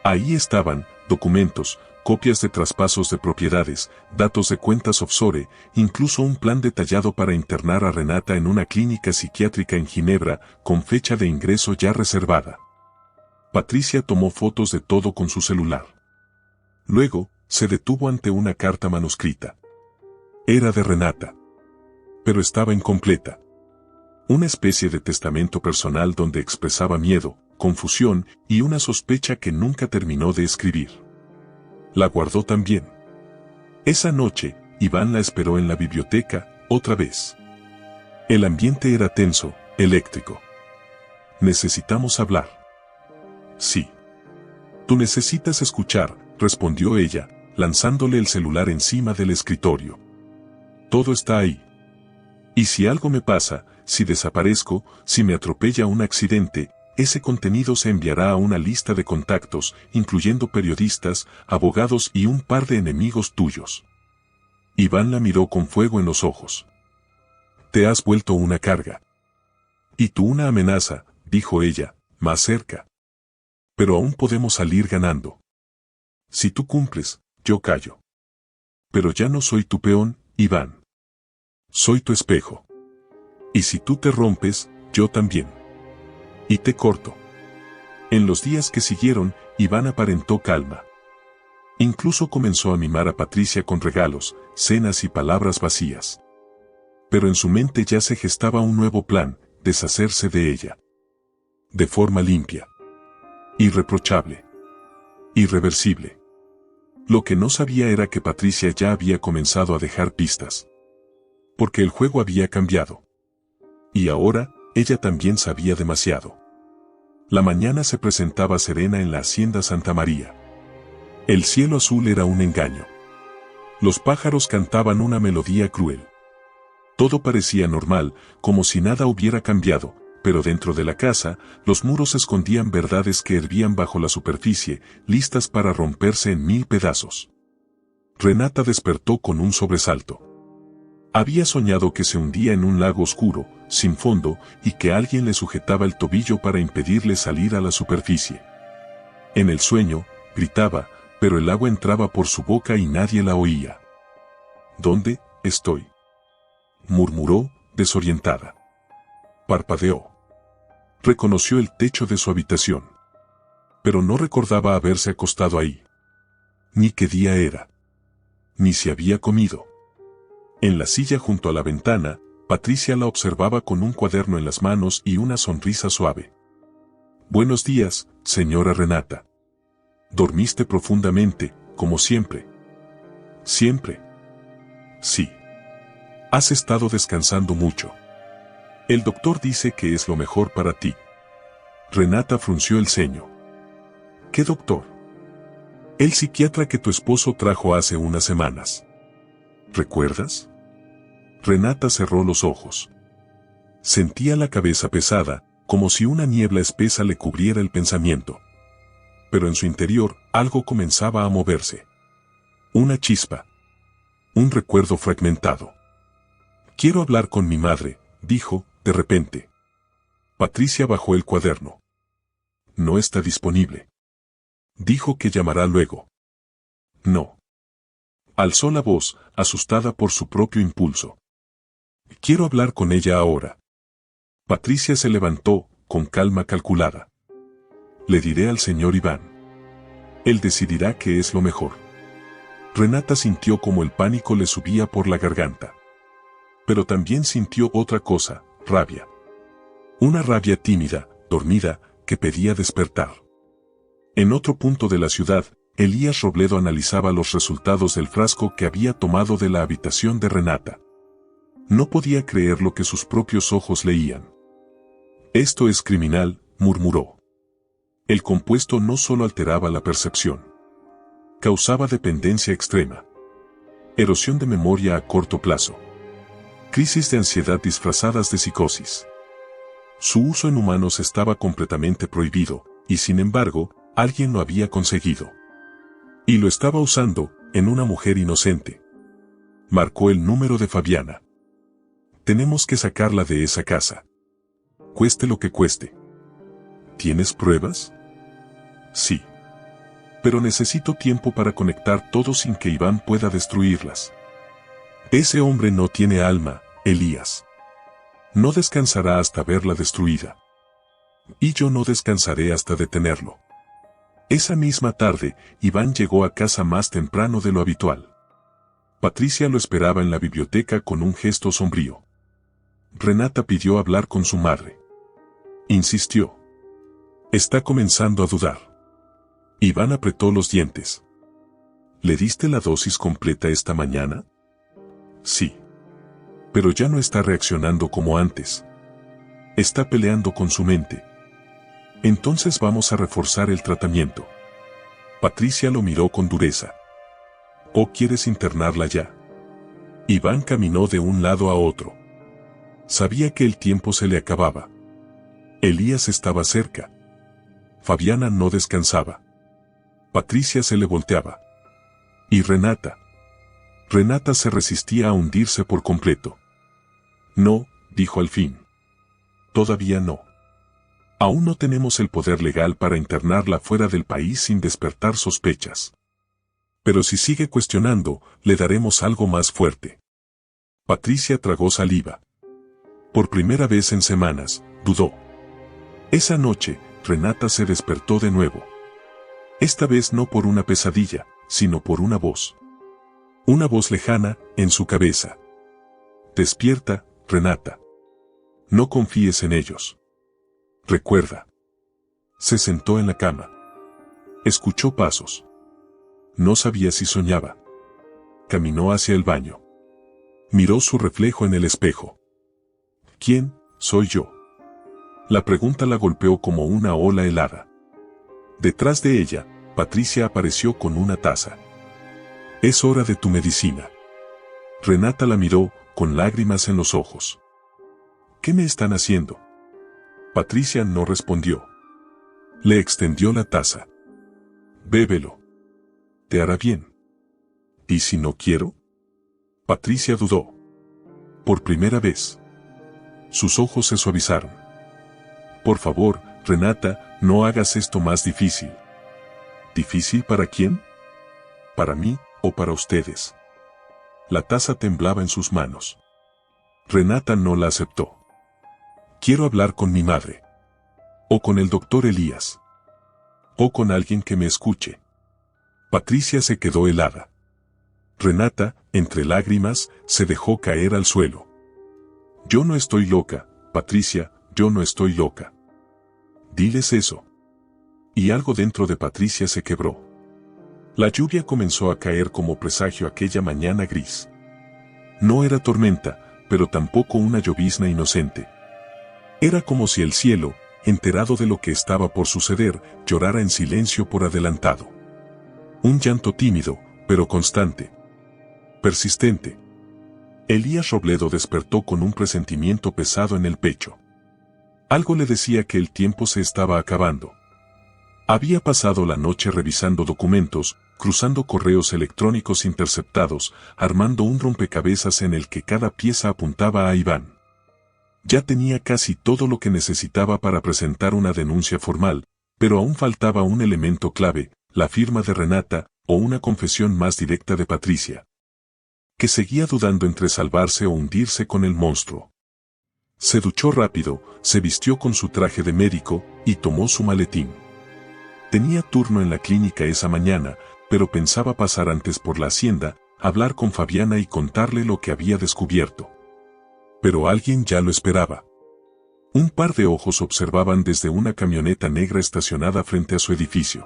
Ahí estaban, documentos, copias de traspasos de propiedades, datos de cuentas offshore, incluso un plan detallado para internar a Renata en una clínica psiquiátrica en Ginebra, con fecha de ingreso ya reservada. Patricia tomó fotos de todo con su celular. Luego, se detuvo ante una carta manuscrita. Era de Renata. Pero estaba incompleta. Una especie de testamento personal donde expresaba miedo, confusión y una sospecha que nunca terminó de escribir. La guardó también. Esa noche, Iván la esperó en la biblioteca, otra vez. El ambiente era tenso, eléctrico. Necesitamos hablar. Sí. Tú necesitas escuchar, respondió ella, lanzándole el celular encima del escritorio. Todo está ahí. Y si algo me pasa, si desaparezco, si me atropella un accidente, ese contenido se enviará a una lista de contactos, incluyendo periodistas, abogados y un par de enemigos tuyos. Iván la miró con fuego en los ojos. Te has vuelto una carga. Y tú una amenaza, dijo ella, más cerca. Pero aún podemos salir ganando. Si tú cumples, yo callo. Pero ya no soy tu peón, Iván. Soy tu espejo. Y si tú te rompes, yo también. Y te corto. En los días que siguieron, Iván aparentó calma. Incluso comenzó a mimar a Patricia con regalos, cenas y palabras vacías. Pero en su mente ya se gestaba un nuevo plan, deshacerse de ella. De forma limpia. Irreprochable. Irreversible. Lo que no sabía era que Patricia ya había comenzado a dejar pistas. Porque el juego había cambiado. Y ahora, ella también sabía demasiado. La mañana se presentaba serena en la hacienda Santa María. El cielo azul era un engaño. Los pájaros cantaban una melodía cruel. Todo parecía normal, como si nada hubiera cambiado, pero dentro de la casa, los muros escondían verdades que hervían bajo la superficie, listas para romperse en 1000 pedazos. Renata despertó con un sobresalto. Había soñado que se hundía en un lago oscuro, sin fondo, y que alguien le sujetaba el tobillo para impedirle salir a la superficie. En el sueño, gritaba, pero el agua entraba por su boca y nadie la oía. ¿Dónde estoy?, murmuró, desorientada. Parpadeó. Reconoció el techo de su habitación. Pero no recordaba haberse acostado ahí. Ni qué día era. Ni si había comido. En la silla junto a la ventana, Patricia la observaba con un cuaderno en las manos y una sonrisa suave. Buenos días, señora Renata. ¿Dormiste profundamente, como siempre? ¿Siempre? Sí. Has estado descansando mucho. El doctor dice que es lo mejor para ti. Renata frunció el ceño. ¿Qué doctor? El psiquiatra que tu esposo trajo hace unas semanas. ¿Recuerdas? Renata cerró los ojos. Sentía la cabeza pesada, como si una niebla espesa le cubriera el pensamiento. Pero en su interior, algo comenzaba a moverse. Una chispa. Un recuerdo fragmentado. Quiero hablar con mi madre, dijo, de repente. Patricia bajó el cuaderno. No está disponible. Dijo que llamará luego. No. Alzó la voz, asustada por su propio impulso. Quiero hablar con ella ahora. Patricia se levantó, con calma calculada. Le diré al señor Iván. Él decidirá qué es lo mejor. Renata sintió como el pánico le subía por la garganta. Pero también sintió otra cosa, rabia. Una rabia tímida, dormida, que pedía despertar. En otro punto de la ciudad, Elías Robledo analizaba los resultados del frasco que había tomado de la habitación de Renata. No podía creer lo que sus propios ojos leían. Esto es criminal, murmuró. El compuesto no solo alteraba la percepción. Causaba dependencia extrema. Erosión de memoria a corto plazo. Crisis de ansiedad disfrazadas de psicosis. Su uso en humanos estaba completamente prohibido, y sin embargo, alguien lo había conseguido. Y lo estaba usando, en una mujer inocente. Marcó el número de Fabiana. Tenemos que sacarla de esa casa. Cueste lo que cueste. ¿Tienes pruebas? Sí. Pero necesito tiempo para conectar todo sin que Iván pueda destruirlas. Ese hombre no tiene alma, Elías. No descansará hasta verla destruida. Y yo no descansaré hasta detenerlo. Esa misma tarde, Iván llegó a casa más temprano de lo habitual. Patricia lo esperaba en la biblioteca con un gesto sombrío. Renata pidió hablar con su madre. Insistió. Está comenzando a dudar. Iván apretó los dientes. ¿Le diste la dosis completa esta mañana? Sí. Pero ya no está reaccionando como antes. Está peleando con su mente. Entonces vamos a reforzar el tratamiento. Patricia lo miró con dureza. ¿O quieres internarla ya? Iván caminó de un lado a otro. Sabía que el tiempo se le acababa. Elías estaba cerca. Fabiana no descansaba. Patricia se le volteaba. ¿Y Renata? Renata se resistía a hundirse por completo. No, dijo al fin. Todavía no. Aún no tenemos el poder legal para internarla fuera del país sin despertar sospechas. Pero si sigue cuestionando, le daremos algo más fuerte. Patricia tragó saliva. Por primera vez en semanas, dudó. Esa noche, Renata se despertó de nuevo. Esta vez no por una pesadilla, sino por una voz. Una voz lejana, en su cabeza. Despierta, Renata. No confíes en ellos. Recuerda. Se sentó en la cama. Escuchó pasos. No sabía si soñaba. Caminó hacia el baño. Miró su reflejo en el espejo. ¿Quién soy yo? La pregunta la golpeó como una ola helada. Detrás de ella, Patricia apareció con una taza. Es hora de tu medicina. Renata la miró, con lágrimas en los ojos. ¿Qué me están haciendo? Patricia no respondió. Le extendió la taza. Bébelo. Te hará bien. ¿Y si no quiero? Patricia dudó. Por primera vez. Sus ojos se suavizaron. Por favor, Renata, no hagas esto más difícil. ¿Difícil para quién? ¿Para mí o para ustedes? La taza temblaba en sus manos. Renata no la aceptó. Quiero hablar con mi madre. O con el doctor Elías. O con alguien que me escuche. Patricia se quedó helada. Renata, entre lágrimas, se dejó caer al suelo. Yo no estoy loca, Patricia, yo no estoy loca. Diles eso. Y algo dentro de Patricia se quebró. La lluvia comenzó a caer como presagio aquella mañana gris. No era tormenta, pero tampoco una llovizna inocente. Era como si el cielo, enterado de lo que estaba por suceder, llorara en silencio por adelantado. Un llanto tímido, pero constante. Persistente. Elías Robledo despertó con un presentimiento pesado en el pecho. Algo le decía que el tiempo se estaba acabando. Había pasado la noche revisando documentos, cruzando correos electrónicos interceptados, armando un rompecabezas en el que cada pieza apuntaba a Iván. Ya tenía casi todo lo que necesitaba para presentar una denuncia formal, pero aún faltaba un elemento clave, la firma de Renata, o una confesión más directa de Patricia. Que seguía dudando entre salvarse o hundirse con el monstruo. Se duchó rápido, se vistió con su traje de médico, y tomó su maletín. Tenía turno en la clínica esa mañana, pero pensaba pasar antes por la hacienda, hablar con Fabiana y contarle lo que había descubierto. Pero alguien ya lo esperaba. Un par de ojos observaban desde una camioneta negra estacionada frente a su edificio.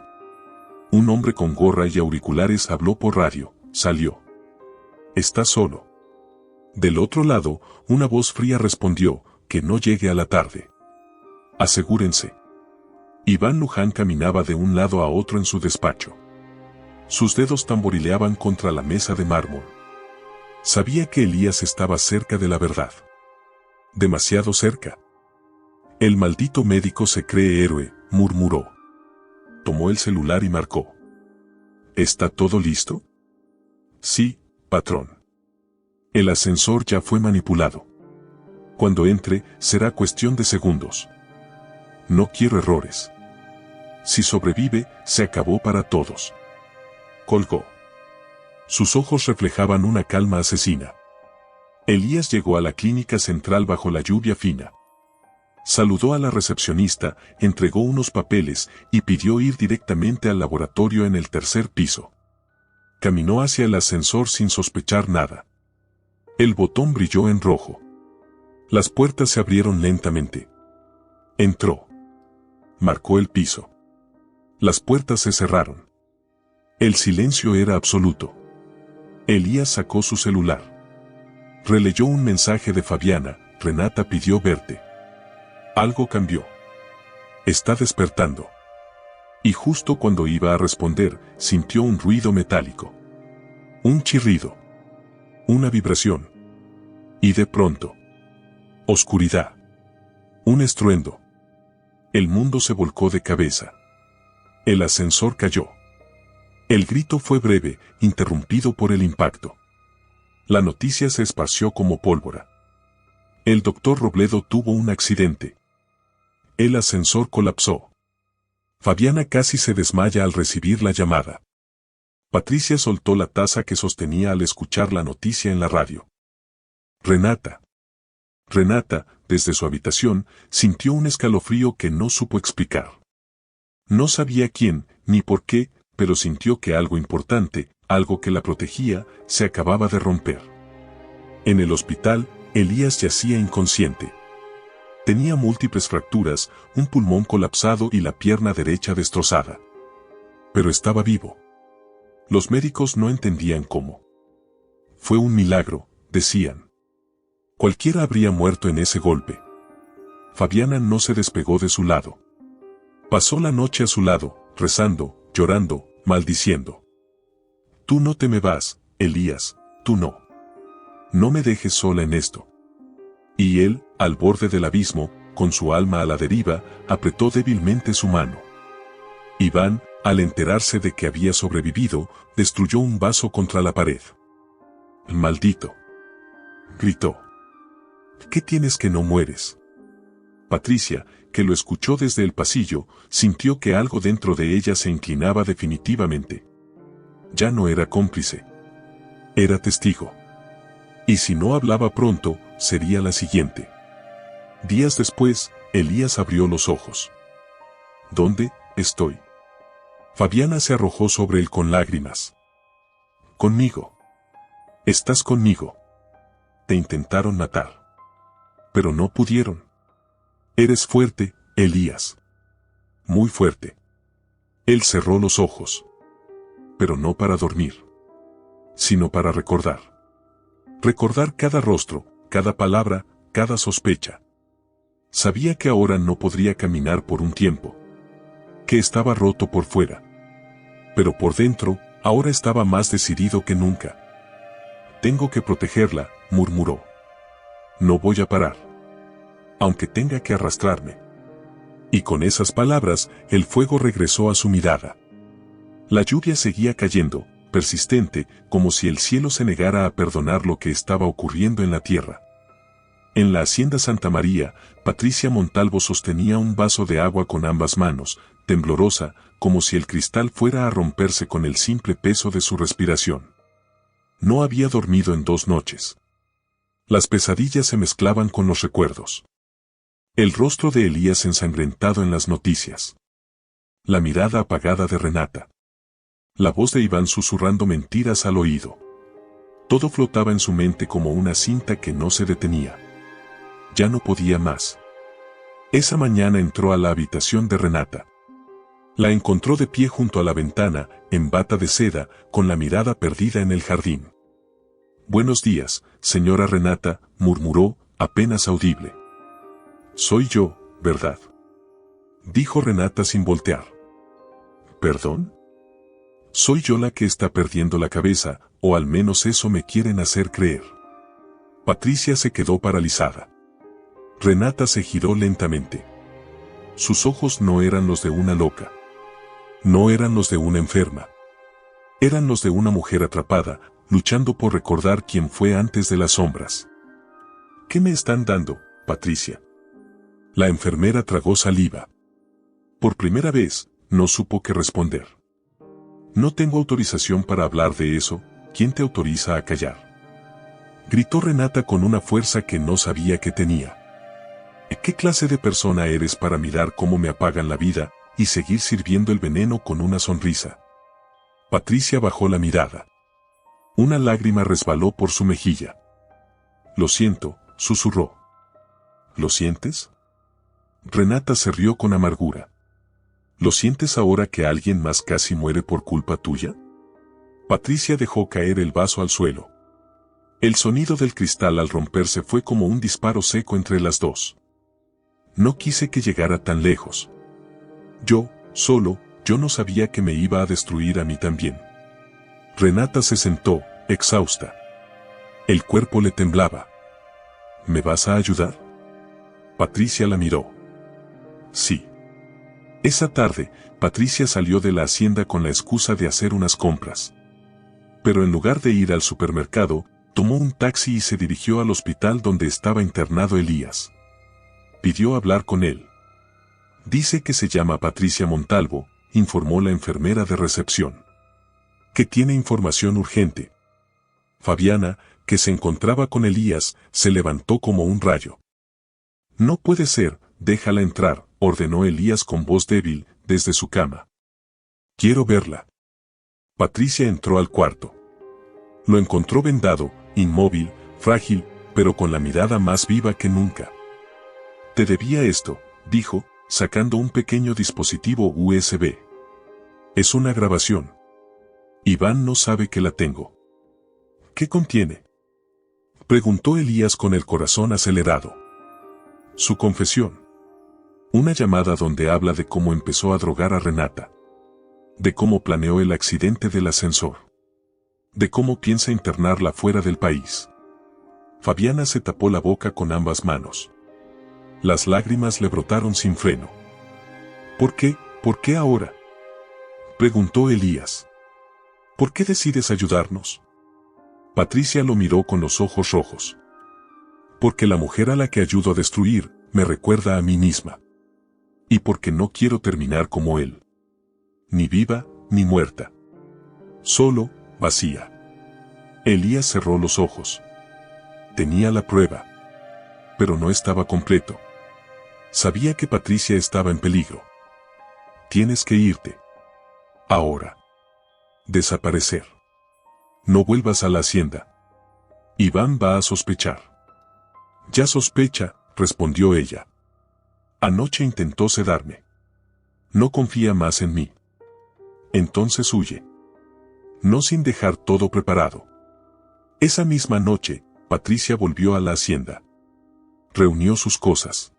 Un hombre con gorra y auriculares habló por radio, salió. ¿Está solo? Del otro lado, una voz fría respondió, que no llegue a la tarde. Asegúrense. Iván Luján caminaba de un lado a otro en su despacho. Sus dedos tamborileaban contra la mesa de mármol. Sabía que Elías estaba cerca de la verdad. Demasiado cerca. El maldito médico se cree héroe, murmuró. Tomó el celular y marcó. ¿Está todo listo? Sí, patrón. El ascensor ya fue manipulado. Cuando entre, será cuestión de segundos. No quiero errores. Si sobrevive, se acabó para todos. Colgó. Sus ojos reflejaban una calma asesina. Elías llegó a la clínica central bajo la lluvia fina. Saludó a la recepcionista, entregó unos papeles y pidió ir directamente al laboratorio en el tercer piso. Caminó hacia el ascensor sin sospechar nada. El botón brilló en rojo. Las puertas se abrieron lentamente. Entró. Marcó el piso. Las puertas se cerraron. El silencio era absoluto. Elías sacó su celular. Releyó un mensaje de Fabiana. Renata pidió verte. Algo cambió. Está despertando. Y justo cuando iba a responder, sintió un ruido metálico. Un chirrido. Una vibración. Y de pronto. Oscuridad. Un estruendo. El mundo se volcó de cabeza. El ascensor cayó. El grito fue breve, interrumpido por el impacto. La noticia se esparció como pólvora. El doctor Robledo tuvo un accidente. El ascensor colapsó. Fabiana casi se desmaya al recibir la llamada. Patricia soltó la taza que sostenía al escuchar la noticia en la radio. Renata. Renata, desde su habitación, sintió un escalofrío que no supo explicar. No sabía quién, ni por qué, pero sintió que algo importante, algo que la protegía, se acababa de romper. En el hospital, Elías yacía inconsciente. Tenía múltiples fracturas, un pulmón colapsado y la pierna derecha destrozada. Pero estaba vivo. Los médicos no entendían cómo. Fue un milagro, decían. Cualquiera habría muerto en ese golpe. Fabiana no se despegó de su lado. Pasó la noche a su lado, rezando, llorando, maldiciendo. Tú no te me vas, Elías, tú no. No me dejes sola en esto. Y él, al borde del abismo, con su alma a la deriva, apretó débilmente su mano. Iván, al enterarse de que había sobrevivido, destruyó un vaso contra la pared. «Maldito», gritó. «¿Qué tienes que no mueres?» Patricia, que lo escuchó desde el pasillo, sintió que algo dentro de ella se inclinaba definitivamente. Ya no era cómplice. Era testigo. Y si no hablaba pronto, sería la siguiente. Días después, Elías abrió los ojos. ¿Dónde estoy? Fabiana se arrojó sobre él con lágrimas. Conmigo. Estás conmigo. Te intentaron matar. Pero no pudieron. Eres fuerte, Elías. Muy fuerte. Él cerró los ojos. Pero no para dormir. Sino para recordar. Recordar cada rostro, cada palabra, cada sospecha. Sabía que ahora no podría caminar por un tiempo. Que estaba roto por fuera. Pero por dentro, ahora estaba más decidido que nunca. Tengo que protegerla, murmuró. No voy a parar. Aunque tenga que arrastrarme. Y con esas palabras, el fuego regresó a su mirada. La lluvia seguía cayendo, persistente, como si el cielo se negara a perdonar lo que estaba ocurriendo en la tierra. En la hacienda Santa María, Patricia Montalvo sostenía un vaso de agua con ambas manos, temblorosa, como si el cristal fuera a romperse con el simple peso de su respiración. No había dormido en 2 noches. Las pesadillas se mezclaban con los recuerdos. El rostro de Elías ensangrentado en las noticias. La mirada apagada de Renata. La voz de Iván susurrando mentiras al oído. Todo flotaba en su mente como una cinta que no se detenía. Ya no podía más. Esa mañana entró a la habitación de Renata. La encontró de pie junto a la ventana, en bata de seda, con la mirada perdida en el jardín. «Buenos días, señora Renata», murmuró, apenas audible. «Soy yo, ¿verdad?», dijo Renata sin voltear. «¿Perdón? Soy yo la que está perdiendo la cabeza, o al menos eso me quieren hacer creer». Patricia se quedó paralizada. Renata se giró lentamente. Sus ojos no eran los de una loca. No eran los de una enferma. Eran los de una mujer atrapada, luchando por recordar quién fue antes de las sombras. «¿Qué me están dando, Patricia?». La enfermera tragó saliva. Por primera vez, no supo qué responder. «No tengo autorización para hablar de eso, ¿quién te autoriza a callar?», gritó Renata con una fuerza que no sabía que tenía. «¿Qué clase de persona eres para mirar cómo me apagan la vida y seguir sirviendo el veneno con una sonrisa?». Patricia bajó la mirada. Una lágrima resbaló por su mejilla. «Lo siento», susurró. «¿Lo sientes?». Renata se rió con amargura. «¿Lo sientes ahora que alguien más casi muere por culpa tuya?». Patricia dejó caer el vaso al suelo. El sonido del cristal al romperse fue como un disparo seco entre las dos. «No quise que llegara tan lejos. Yo yo no sabía que me iba a destruir a mí también. Renata se sentó, exhausta. El cuerpo le temblaba. ¿Me vas a ayudar? Patricia la miró. Sí. Esa tarde, Patricia salió de la hacienda con la excusa de hacer unas compras. Pero en lugar de ir al supermercado, tomó un taxi y se dirigió al hospital donde estaba internado Elías. Pidió hablar con él. Dice que se llama Patricia Montalvo, informó la enfermera de recepción. Que tiene información urgente. Fabiana, que se encontraba con Elías, se levantó como un rayo. No puede ser, déjala entrar, ordenó Elías con voz débil, desde su cama. Quiero verla. Patricia entró al cuarto. Lo encontró vendado, inmóvil, frágil, pero con la mirada más viva que nunca. Te debía esto, dijo, sacando un pequeño dispositivo USB. Es una grabación. Iván no sabe que la tengo. ¿Qué contiene? Preguntó Elías con el corazón acelerado. Su confesión. Una llamada donde habla de cómo empezó a drogar a Renata. De cómo planeó el accidente del ascensor. De cómo piensa internarla fuera del país. Fabiana se tapó la boca con ambas manos. Las lágrimas le brotaron sin freno. ¿Por qué? ¿Por qué ahora? Preguntó Elías. ¿Por qué decides ayudarnos? Patricia lo miró con los ojos rojos. Porque la mujer a la que ayudo a destruir, me recuerda a mí misma. Y porque no quiero terminar como él. Ni viva, ni muerta. Solo, vacía. Elías cerró los ojos. Tenía la prueba. Pero no estaba completo. Sabía que Patricia estaba en peligro. Tienes que irte. Ahora. Desaparecer. No vuelvas a la hacienda. Iván va a sospechar. Ya sospecha, respondió ella. Anoche intentó sedarme. No confía más en mí. Entonces huye. No sin dejar todo preparado. Esa misma noche, Patricia volvió a la hacienda. Reunió sus cosas.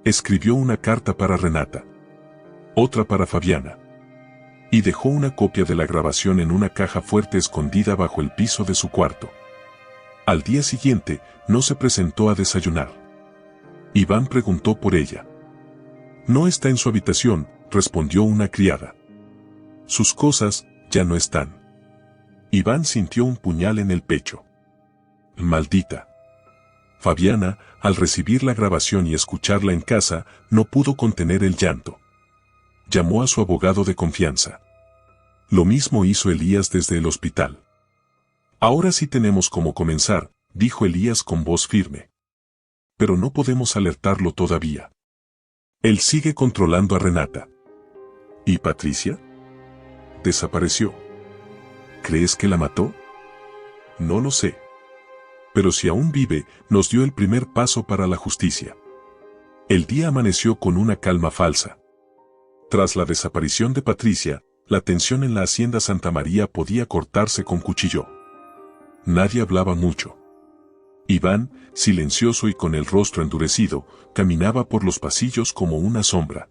Escribió una carta para Renata. Otra para Fabiana. Y dejó una copia de la grabación en una caja fuerte escondida bajo el piso de su cuarto. Al día siguiente, no se presentó a desayunar. Iván preguntó por ella. No está en su habitación, respondió una criada. Sus cosas, ya no están. Iván sintió un puñal en el pecho. Maldita. Fabiana, al recibir la grabación y escucharla en casa, no pudo contener el llanto. Llamó a su abogado de confianza. Lo mismo hizo Elías desde el hospital. Ahora sí tenemos cómo comenzar, dijo Elías con voz firme. Pero no podemos alertarlo todavía. Él sigue controlando a Renata. ¿Y Patricia? Desapareció. ¿Crees que la mató? No lo sé. Pero si aún vive, nos dio el primer paso para la justicia. El día amaneció con una calma falsa. Tras la desaparición de Patricia, la tensión en la hacienda Santa María podía cortarse con cuchillo. Nadie hablaba mucho. Iván, silencioso y con el rostro endurecido, caminaba por los pasillos como una sombra.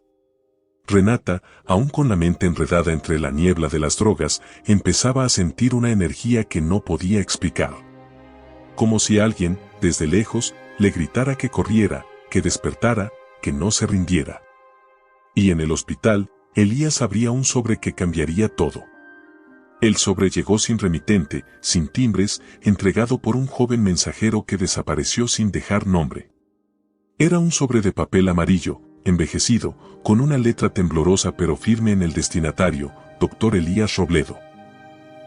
Renata, aún con la mente enredada entre la niebla de las drogas, empezaba a sentir una energía que no podía explicar. Como si alguien, desde lejos, le gritara que corriera, que despertara, que no se rindiera. Y en el hospital, Elías abría un sobre que cambiaría todo. El sobre llegó sin remitente, sin timbres, entregado por un joven mensajero que desapareció sin dejar nombre. Era un sobre de papel amarillo, envejecido, con una letra temblorosa pero firme en el destinatario, Dr. Elías Robledo.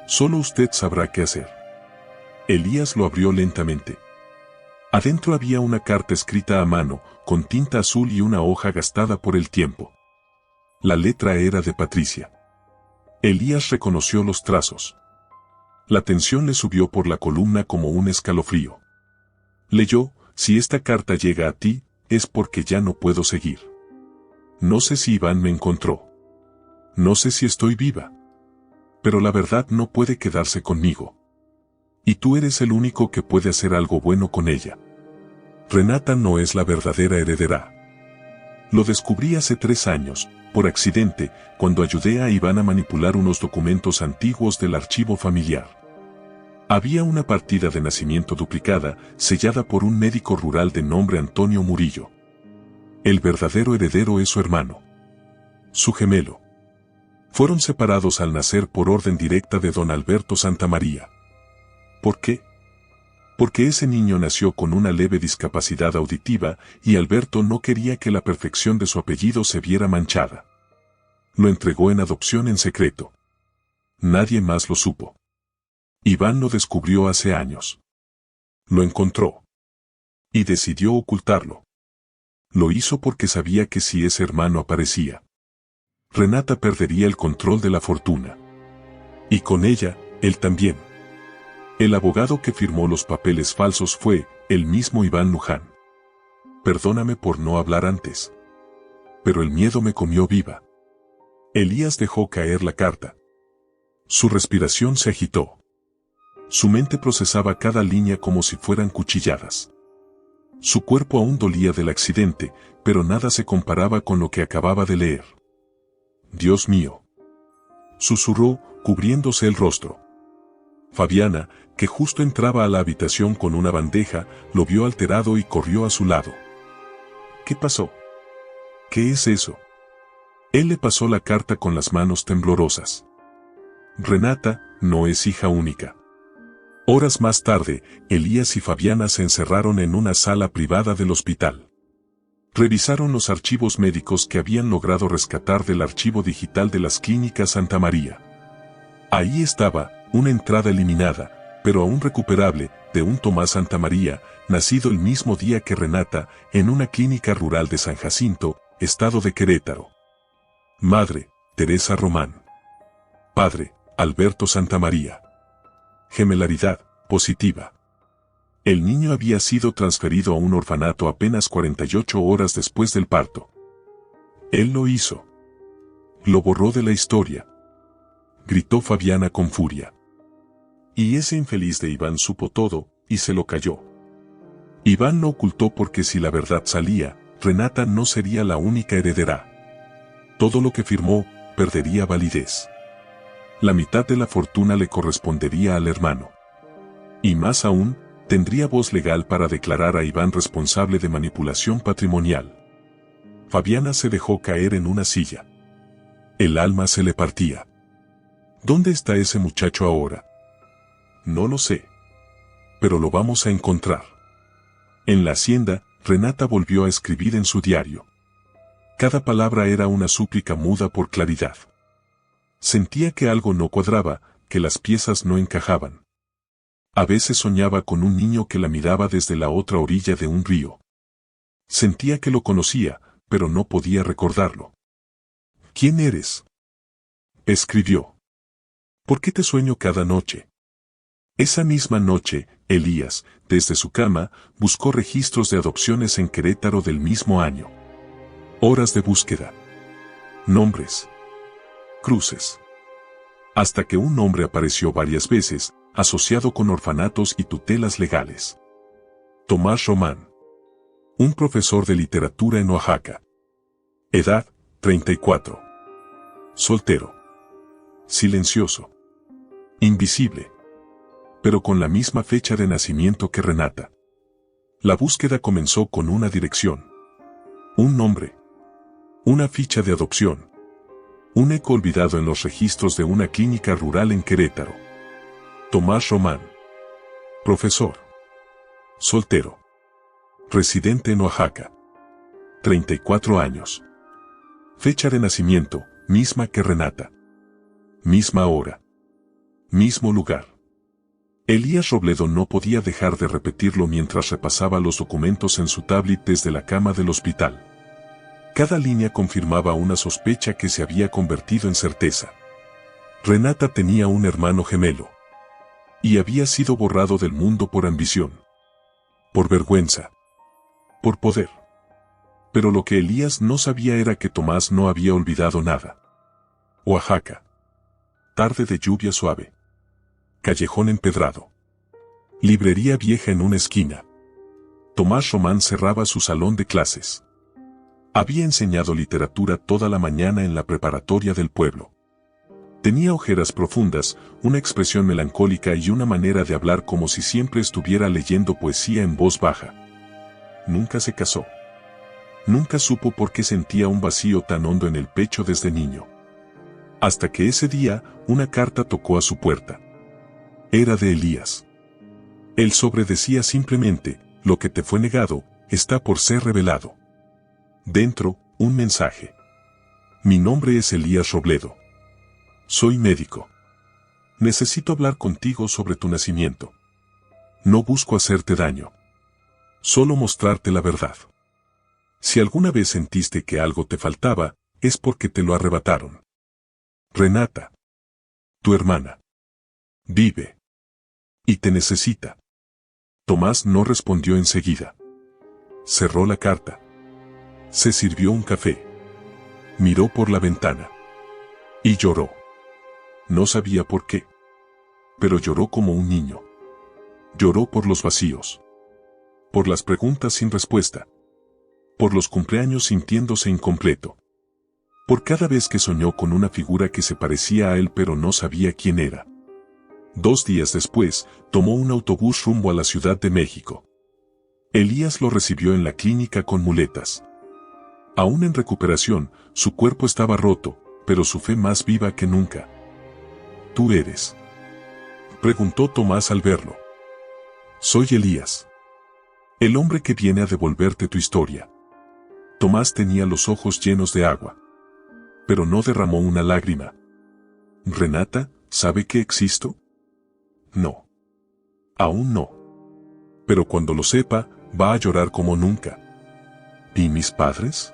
Solo usted sabrá qué hacer. Elías lo abrió lentamente. Adentro había una carta escrita a mano, con tinta azul y una hoja gastada por el tiempo. La letra era de Patricia. Elías reconoció los trazos. La tensión le subió por la columna como un escalofrío. Leyó: si esta carta llega a ti, es porque ya no puedo seguir. No sé si Iván me encontró. No sé si estoy viva. Pero la verdad no puede quedarse conmigo. Y tú eres el único que puede hacer algo bueno con ella. Renata no es la verdadera heredera. Lo descubrí hace 3 años, por accidente, cuando ayudé a Iván a manipular unos documentos antiguos del archivo familiar. Había una partida de nacimiento duplicada, sellada por un médico rural de nombre Antonio Murillo. El verdadero heredero es su hermano. Su gemelo. Fueron separados al nacer por orden directa de don Alberto Santamaría. ¿Por qué? Porque ese niño nació con una leve discapacidad auditiva y Alberto no quería que la perfección de su apellido se viera manchada. Lo entregó en adopción en secreto. Nadie más lo supo. Iván lo descubrió hace años. Lo encontró. Y decidió ocultarlo. Lo hizo porque sabía que si ese hermano aparecía, Renata perdería el control de la fortuna. Y con ella, él también. El abogado que firmó los papeles falsos fue el mismo Iván Luján. Perdóname por no hablar antes. Pero el miedo me comió viva. Elías dejó caer la carta. Su respiración se agitó. Su mente procesaba cada línea como si fueran cuchilladas. Su cuerpo aún dolía del accidente, pero nada se comparaba con lo que acababa de leer. Dios mío. Susurró, cubriéndose el rostro. Fabiana, que justo entraba a la habitación con una bandeja, lo vio alterado y corrió a su lado. ¿Qué pasó? ¿Qué es eso? Él le pasó la carta con las manos temblorosas. Renata no es hija única. Horas más tarde, Elías y Fabiana se encerraron en una sala privada del hospital. Revisaron los archivos médicos que habían logrado rescatar del archivo digital de las clínicas Santamaría. Ahí estaba, una entrada eliminada, pero aún recuperable, de un Tomás Santamaría, nacido el mismo día que Renata, en una clínica rural de San Jacinto, estado de Querétaro. Madre, Teresa Román. Padre, Alberto Santamaría. Gemelaridad, positiva. El niño había sido transferido a un orfanato apenas 48 horas después del parto. Él lo hizo. Lo borró de la historia. Gritó Fabiana con furia. Y ese infeliz de Iván supo todo, y se lo calló. Iván lo ocultó porque si la verdad salía, Renata no sería la única heredera. Todo lo que firmó, perdería validez. La mitad de la fortuna le correspondería al hermano. Y más aún, tendría voz legal para declarar a Iván responsable de manipulación patrimonial. Fabiana se dejó caer en una silla. El alma se le partía. ¿Dónde está ese muchacho ahora? No lo sé. Pero lo vamos a encontrar. En la hacienda, Renata volvió a escribir en su diario. Cada palabra era una súplica muda por claridad. Sentía que algo no cuadraba, que las piezas no encajaban. A veces soñaba con un niño que la miraba desde la otra orilla de un río. Sentía que lo conocía, pero no podía recordarlo. ¿Quién eres? Escribió. ¿Por qué te sueño cada noche? Esa misma noche, Elías, desde su cama, buscó registros de adopciones en Querétaro del mismo año. Horas de búsqueda. Nombres. Cruces. Hasta que un nombre apareció varias veces, asociado con orfanatos y tutelas legales. Tomás Román. Un profesor de literatura en Oaxaca. Edad, 34. Soltero. Silencioso. Invisible. Pero con la misma fecha de nacimiento que Renata. La búsqueda comenzó con una dirección. Un nombre. Una ficha de adopción. Un eco olvidado en los registros de una clínica rural en Querétaro. Tomás Román. Profesor. Soltero. Residente en Oaxaca. 34 años. Fecha de nacimiento, misma que Renata. Misma hora. Mismo lugar. Elías Robledo no podía dejar de repetirlo mientras repasaba los documentos en su tablet desde la cama del hospital. Cada línea confirmaba una sospecha que se había convertido en certeza. Renata tenía un hermano gemelo. Y había sido borrado del mundo por ambición. Por vergüenza. Por poder. Pero lo que Elías no sabía era que Tomás no había olvidado nada. Oaxaca. Tarde de lluvia suave. Callejón empedrado. Librería vieja en una esquina. Tomás Román cerraba su salón de clases. Había enseñado literatura toda la mañana en la preparatoria del pueblo. Tenía ojeras profundas, una expresión melancólica y una manera de hablar como si siempre estuviera leyendo poesía en voz baja. Nunca se casó. Nunca supo por qué sentía un vacío tan hondo en el pecho desde niño. Hasta que ese día, una carta tocó a su puerta. Era de Elías. El sobre decía simplemente, lo que te fue negado, está por ser revelado. Dentro, un mensaje. Mi nombre es Elías Robledo. Soy médico. Necesito hablar contigo sobre tu nacimiento. No busco hacerte daño. Solo mostrarte la verdad. Si alguna vez sentiste que algo te faltaba, es porque te lo arrebataron. Renata, tu hermana, vive. Y te necesita. Tomás no respondió enseguida. Cerró la carta. Se sirvió un café. Miró por la ventana. Y lloró. No sabía por qué. Pero lloró como un niño. Lloró por los vacíos. Por las preguntas sin respuesta. Por los cumpleaños sintiéndose incompleto. Por cada vez que soñó con una figura que se parecía a él pero no sabía quién era. 2 días después, tomó un autobús rumbo a la Ciudad de México. Elías lo recibió en la clínica con muletas. Aún en recuperación, su cuerpo estaba roto, pero su fe más viva que nunca. ¿Tú eres?, preguntó Tomás al verlo. Soy Elías. El hombre que viene a devolverte tu historia. Tomás tenía los ojos llenos de agua. Pero no derramó una lágrima. ¿Renata sabe que existo? No. Aún no. Pero cuando lo sepa, va a llorar como nunca. ¿Y mis padres?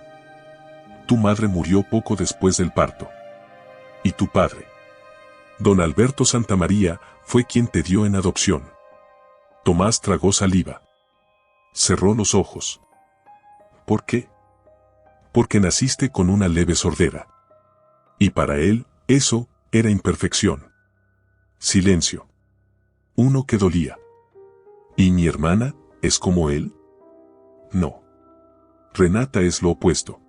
Tu madre murió poco después del parto. ¿Y tu padre? Don Alberto Santamaría fue quien te dio en adopción. Tomás tragó saliva. Cerró los ojos. ¿Por qué? Porque naciste con una leve sordera. Y para él, eso era imperfección. Silencio. Uno que dolía. ¿Y mi hermana es como él? No. Renata es lo opuesto.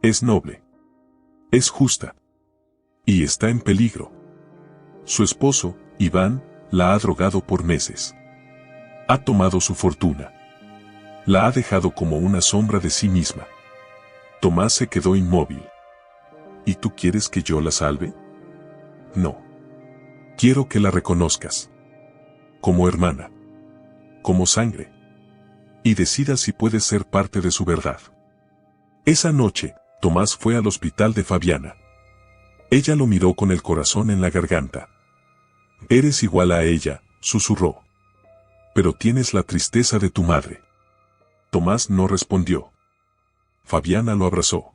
Es noble. Es justa. Y está en peligro. Su esposo, Iván, la ha drogado por meses. Ha tomado su fortuna. La ha dejado como una sombra de sí misma. Tomás se quedó inmóvil. ¿Y tú quieres que yo la salve? No. Quiero que la reconozcas. Como hermana. Como sangre. Y decidas si puedes ser parte de su verdad. Esa noche, Tomás fue al hospital de Fabiana. Ella lo miró con el corazón en la garganta. Eres igual a ella, susurró. Pero tienes la tristeza de tu madre. Tomás no respondió. Fabiana lo abrazó.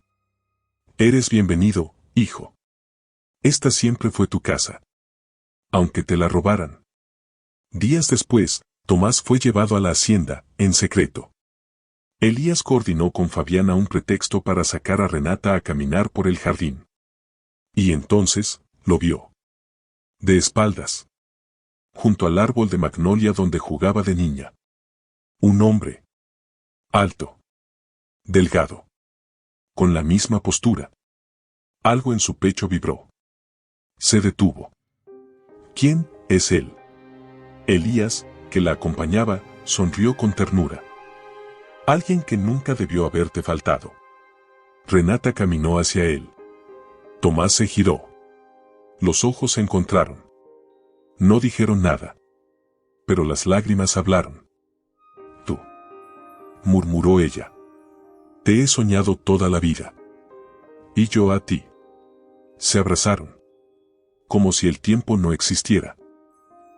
Eres bienvenido, hijo. Esta siempre fue tu casa. Aunque te la robaran. Días después, Tomás fue llevado a la hacienda, en secreto. Elías coordinó con Fabiana un pretexto para sacar a Renata a caminar por el jardín. Y entonces, lo vio. De espaldas. Junto al árbol de magnolia donde jugaba de niña. Un hombre. Alto. Delgado. Con la misma postura. Algo en su pecho vibró. Se detuvo. ¿Quién es él? Elías, que la acompañaba, sonrió con ternura. Alguien que nunca debió haberte faltado. Renata caminó hacia él. Tomás se giró. Los ojos se encontraron. No dijeron nada. Pero las lágrimas hablaron. Tú, murmuró ella. Te he soñado toda la vida. Y yo a ti. Se abrazaron. Como si el tiempo no existiera.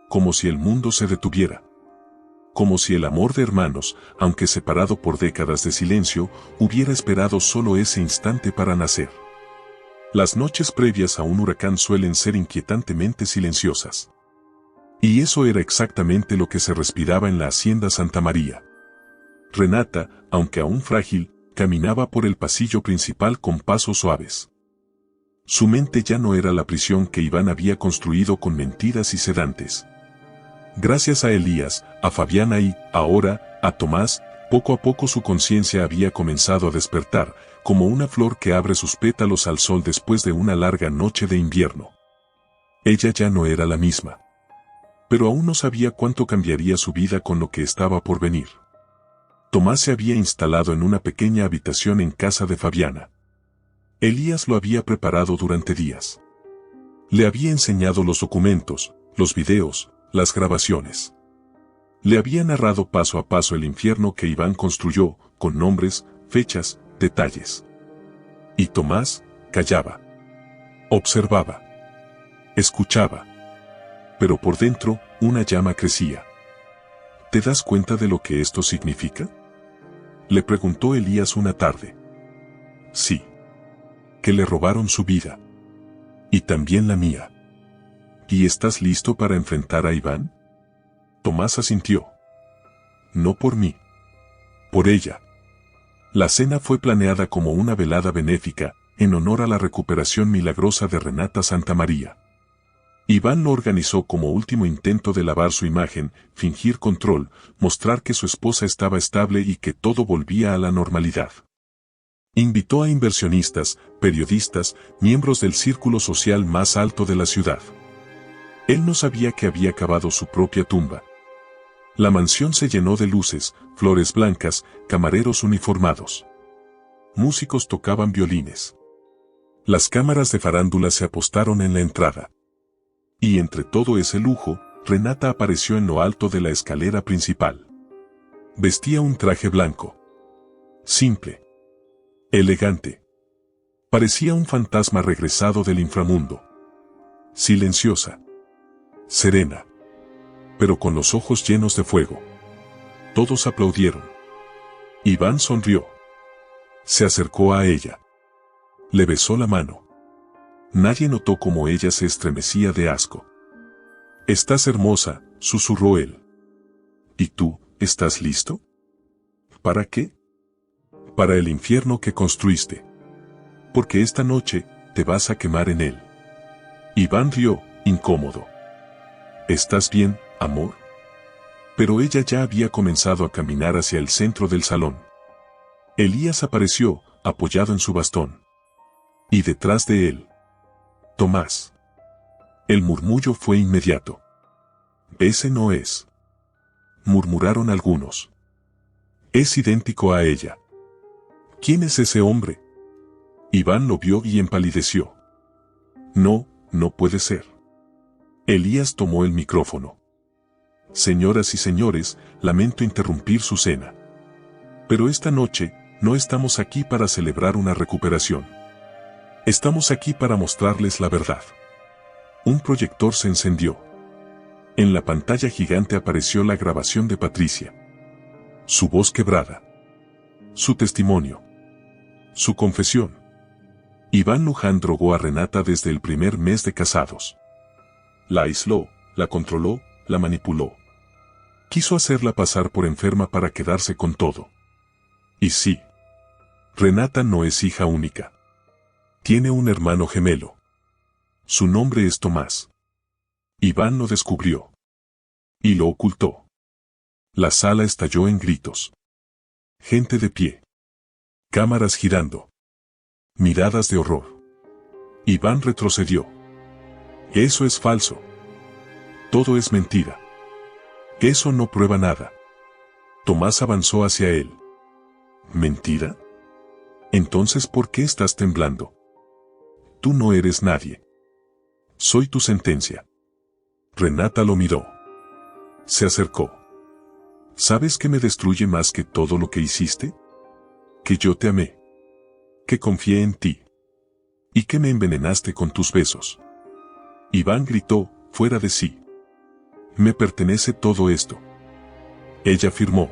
Como si el mundo se detuviera. Como si el amor de hermanos, aunque separado por décadas de silencio, hubiera esperado solo ese instante para nacer. Las noches previas a un huracán suelen ser inquietantemente silenciosas. Y eso era exactamente lo que se respiraba en la hacienda Santa María. Renata, aunque aún frágil, caminaba por el pasillo principal con pasos suaves. Su mente ya no era la prisión que Iván había construido con mentiras y sedantes. Gracias a Elías, a Fabiana y, ahora, a Tomás, Poco a poco su conciencia había comenzado a despertar, como una flor que abre sus pétalos al sol después de una larga noche de invierno. Ella ya no era la misma. Pero aún no sabía cuánto cambiaría su vida con lo que estaba por venir. Tomás se había instalado en una pequeña habitación en casa de Fabiana. Elías lo había preparado durante días. Le había enseñado los documentos, los videos, las grabaciones. Le había narrado paso a paso el infierno que Iván construyó, con nombres, fechas, detalles. Y Tomás callaba. Observaba. Escuchaba. Pero por dentro, una llama crecía. ¿Te das cuenta de lo que esto significa?, le preguntó Elías una tarde. Sí. Que le robaron su vida. Y también la mía. ¿Y estás listo para enfrentar a Iván? Tomás asintió. No por mí. Por ella. La cena fue planeada como una velada benéfica, en honor a la recuperación milagrosa de Renata Santamaría. Iván lo organizó como último intento de lavar su imagen, fingir control, mostrar que su esposa estaba estable y que todo volvía a la normalidad. Invitó a inversionistas, periodistas, miembros del círculo social más alto de la ciudad. Él no sabía que había cavado su propia tumba. La mansión se llenó de luces, flores blancas, camareros uniformados. Músicos tocaban violines. Las cámaras de farándula se apostaron en la entrada. Y entre todo ese lujo, Renata apareció en lo alto de la escalera principal. Vestía un traje blanco. Simple. Elegante. Parecía un fantasma regresado del inframundo. Silenciosa. Serena. Pero con los ojos llenos de fuego. Todos aplaudieron. Iván sonrió. Se acercó a ella. Le besó la mano. Nadie notó cómo ella se estremecía de asco. «Estás hermosa», susurró él. «¿Y tú, estás listo?» «¿Para qué?» «Para el infierno que construiste. Porque esta noche, te vas a quemar en él». Iván rió, incómodo. «¿Estás bien, amor?» Pero ella ya había comenzado a caminar hacia el centro del salón. Elías apareció, apoyado en su bastón. Y detrás de él, Tomás. El murmullo fue inmediato. «Ese no es», murmuraron algunos. «Es idéntico a ella». «¿Quién es ese hombre?» Iván lo vio y empalideció. «No, no puede ser». Elías tomó el micrófono. «Señoras y señores, lamento interrumpir su cena. Pero esta noche, no estamos aquí para celebrar una recuperación. Estamos aquí para mostrarles la verdad». Un proyector se encendió. En la pantalla gigante apareció la grabación de Patricia. Su voz quebrada. Su testimonio. Su confesión. Iván Luján drogó a Renata desde el primer mes de casados. La aisló, la controló, la manipuló. Quiso hacerla pasar por enferma para quedarse con todo. Y sí. Renata no es hija única. Tiene un hermano gemelo. Su nombre es Tomás. Iván lo descubrió. Y lo ocultó. La sala estalló en gritos. Gente de pie. Cámaras girando. Miradas de horror. Iván retrocedió. Eso es falso. Todo es mentira. Eso no prueba nada. Tomás avanzó hacia él. ¿Mentira? Entonces, ¿por qué estás temblando? Tú no eres nadie. Soy tu sentencia. Renata lo miró. Se acercó. ¿Sabes qué me destruye más que todo lo que hiciste? Que yo te amé. Que confié en ti. Y que me envenenaste con tus besos. Iván gritó, fuera de sí. Me pertenece todo esto. Ella afirmó.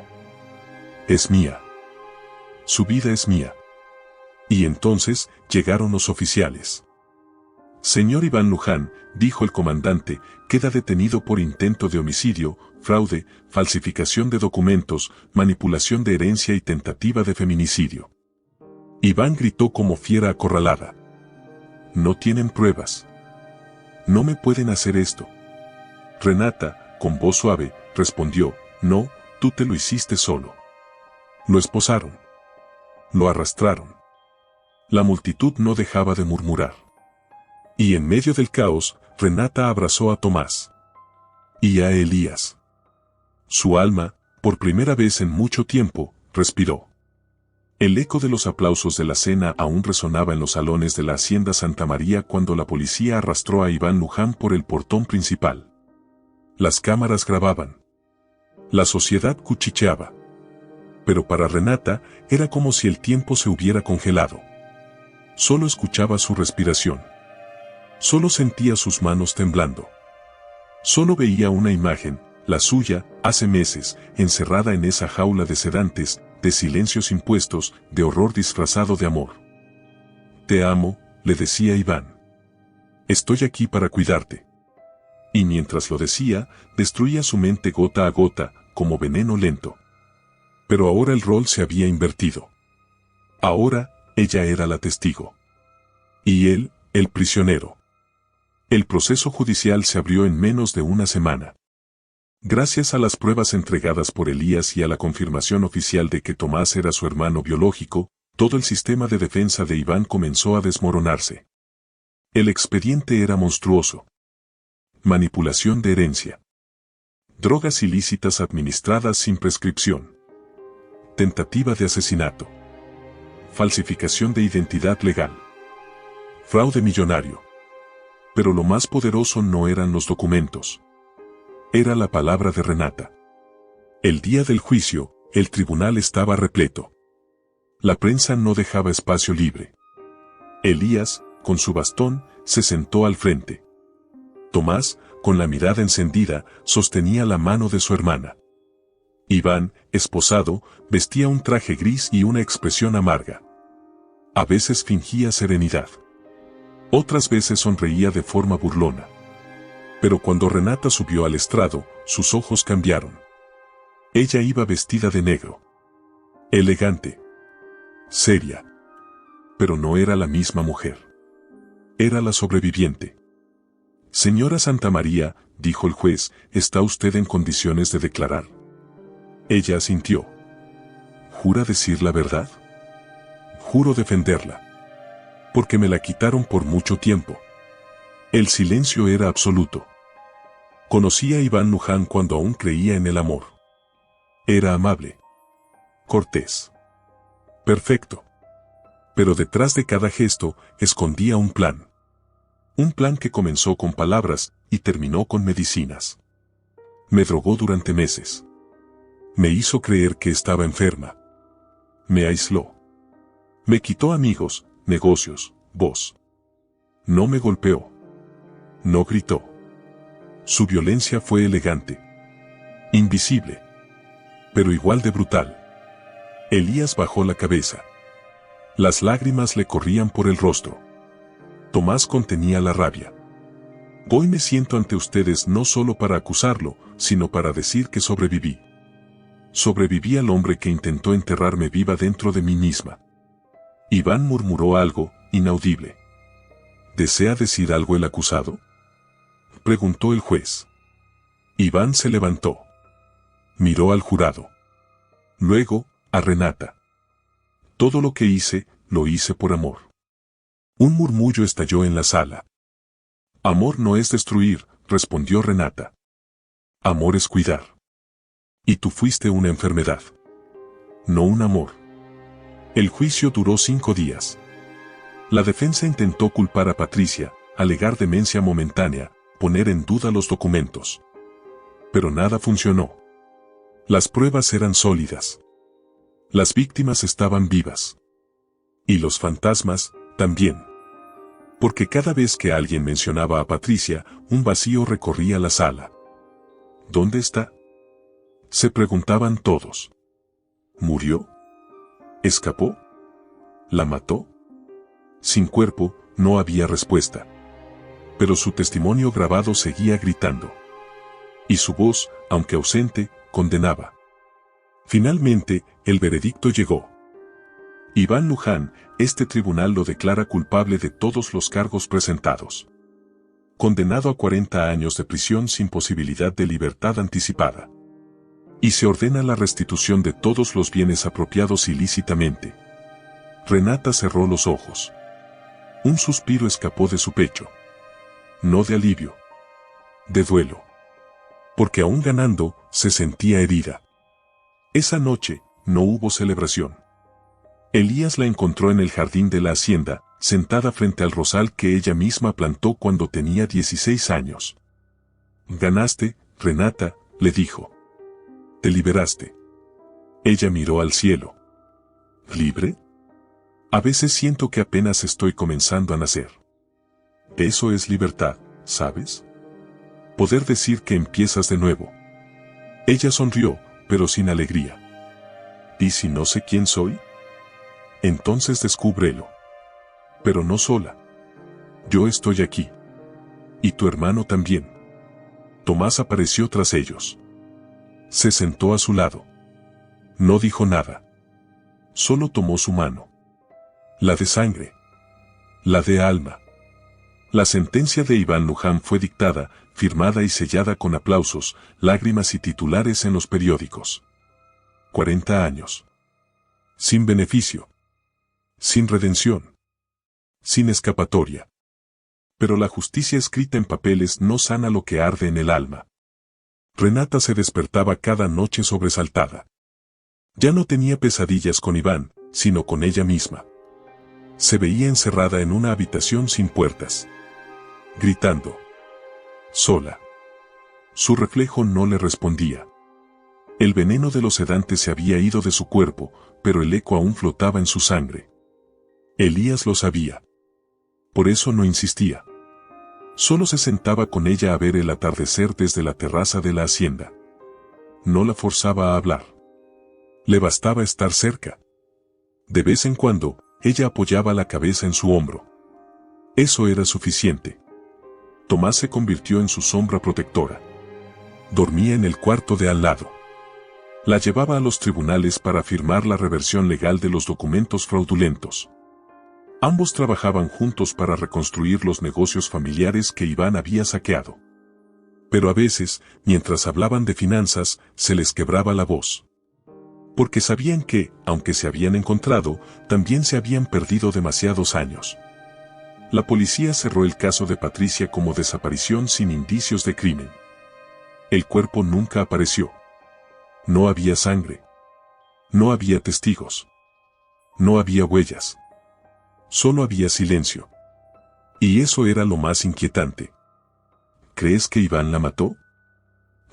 Es mía. Su vida es mía. Y entonces, llegaron los oficiales. Señor Iván Luján, dijo el comandante, queda detenido por intento de homicidio, fraude, falsificación de documentos, manipulación de herencia y tentativa de feminicidio. Iván gritó como fiera acorralada. No tienen pruebas. No me pueden hacer esto. Renata, con voz suave, respondió, no, tú te lo hiciste solo. Lo esposaron. Lo arrastraron. La multitud no dejaba de murmurar. Y en medio del caos, Renata abrazó a Tomás. Y a Elías. Su alma, por primera vez en mucho tiempo, respiró. El eco de los aplausos de la cena aún resonaba en los salones de la Hacienda Santa María cuando la policía arrastró a Iván Luján por el portón principal. Las cámaras grababan. La sociedad cuchicheaba. Pero para Renata era como si el tiempo se hubiera congelado. Solo escuchaba su respiración. Solo sentía sus manos temblando. Solo veía una imagen, la suya, hace meses, encerrada en esa jaula de sedantes, de silencios impuestos, de horror disfrazado de amor. Te amo, le decía Iván. Estoy aquí para cuidarte. Y mientras lo decía, destruía su mente gota a gota, como veneno lento. Pero ahora el rol se había invertido. Ahora, ella era la testigo. Y él, el prisionero. El proceso judicial se abrió en menos de una semana. Gracias a las pruebas entregadas por Elías y a la confirmación oficial de que Tomás era su hermano biológico, todo el sistema de defensa de Iván comenzó a desmoronarse. El expediente era monstruoso. Manipulación de herencia. Drogas ilícitas administradas sin prescripción. Tentativa de asesinato. Falsificación de identidad legal. Fraude millonario. Pero lo más poderoso no eran los documentos. Era la palabra de Renata. El día del juicio, el tribunal estaba repleto. La prensa no dejaba espacio libre. Elías, con su bastón, se sentó al frente. Tomás, con la mirada encendida, sostenía la mano de su hermana. Iván, esposado, vestía un traje gris y una expresión amarga. A veces fingía serenidad. Otras veces sonreía de forma burlona. Pero cuando Renata subió al estrado, sus ojos cambiaron. Ella iba vestida de negro. Elegante. Seria. Pero no era la misma mujer. Era la sobreviviente. Señora Santamaría, dijo el juez, ¿está usted en condiciones de declarar? Ella asintió. ¿Jura decir la verdad? Juro defenderla. Porque me la quitaron por mucho tiempo. El silencio era absoluto. Conocí a Iván Luján cuando aún creía en el amor. Era amable. Cortés. Perfecto. Pero detrás de cada gesto, escondía un plan. Un plan que comenzó con palabras y terminó con medicinas. Me drogó durante meses. Me hizo creer que estaba enferma. Me aisló. Me quitó amigos, negocios, voz. No me golpeó. No gritó. Su violencia fue elegante. Invisible. Pero igual de brutal. Elías bajó la cabeza. Las lágrimas le corrían por el rostro. Tomás contenía la rabia. Hoy me siento ante ustedes no solo para acusarlo, sino para decir que sobreviví. Sobreviví al hombre que intentó enterrarme viva dentro de mí misma. Iván murmuró algo, inaudible. ¿Desea decir algo el acusado?, preguntó el juez. Iván se levantó. Miró al jurado. Luego, a Renata. Todo lo que hice, lo hice por amor. Un murmullo estalló en la sala. Amor no es destruir, respondió Renata. Amor es cuidar. Y tú fuiste una enfermedad. No un amor. El juicio duró 5 días. La defensa intentó culpar a Patricia, alegar demencia momentánea, poner en duda los documentos. Pero nada funcionó. Las pruebas eran sólidas. Las víctimas estaban vivas. Y los fantasmas, también. Porque cada vez que alguien mencionaba a Patricia, un vacío recorría la sala. ¿Dónde está?, se preguntaban todos. ¿Murió? ¿Escapó? ¿La mató? Sin cuerpo, no había respuesta. Pero su testimonio grabado seguía gritando. Y su voz, aunque ausente, condenaba. Finalmente, el veredicto llegó. Iván Luján, este tribunal lo declara culpable de todos los cargos presentados. Condenado a 40 años de prisión sin posibilidad de libertad anticipada. Y se ordena la restitución de todos los bienes apropiados ilícitamente. Renata cerró los ojos. Un suspiro escapó de su pecho. No de alivio. De duelo. Porque aún ganando, se sentía herida. Esa noche, no hubo celebración. Elías la encontró en el jardín de la hacienda, sentada frente al rosal que ella misma plantó cuando tenía 16 años. «Ganaste, Renata», le dijo. «Te liberaste». Ella miró al cielo. «¿Libre? A veces siento que apenas estoy comenzando a nacer. Eso es libertad, ¿sabes? Poder decir que empiezas de nuevo». Ella sonrió, pero sin alegría. «¿Y si no sé quién soy? Entonces descúbrelo. Pero no sola. Yo estoy aquí. Y tu hermano también». Tomás apareció tras ellos. Se sentó a su lado. No dijo nada. Solo tomó su mano. La de sangre. La de alma. La sentencia de Iván Luján fue dictada, firmada y sellada con aplausos, lágrimas y titulares en los periódicos. 40 años. Sin beneficio. Sin redención. Sin escapatoria. Pero la justicia escrita en papeles no sana lo que arde en el alma. Renata se despertaba cada noche sobresaltada. Ya no tenía pesadillas con Iván, sino con ella misma. Se veía encerrada en una habitación sin puertas. Gritando. Sola. Su reflejo no le respondía. El veneno de los sedantes se había ido de su cuerpo, pero el eco aún flotaba en su sangre. Elías lo sabía. Por eso no insistía. Solo se sentaba con ella a ver el atardecer desde la terraza de la hacienda. No la forzaba a hablar. Le bastaba estar cerca. De vez en cuando, ella apoyaba la cabeza en su hombro. Eso era suficiente. Tomás se convirtió en su sombra protectora. Dormía en el cuarto de al lado. La llevaba a los tribunales para firmar la reversión legal de los documentos fraudulentos. Ambos trabajaban juntos para reconstruir los negocios familiares que Iván había saqueado. Pero a veces, mientras hablaban de finanzas, se les quebraba la voz. Porque sabían que, aunque se habían encontrado, también se habían perdido demasiados años. La policía cerró el caso de Patricia como desaparición sin indicios de crimen. El cuerpo nunca apareció. No había sangre. No había testigos. No había huellas. Solo había silencio. Y eso era lo más inquietante. ¿Crees que Iván la mató?,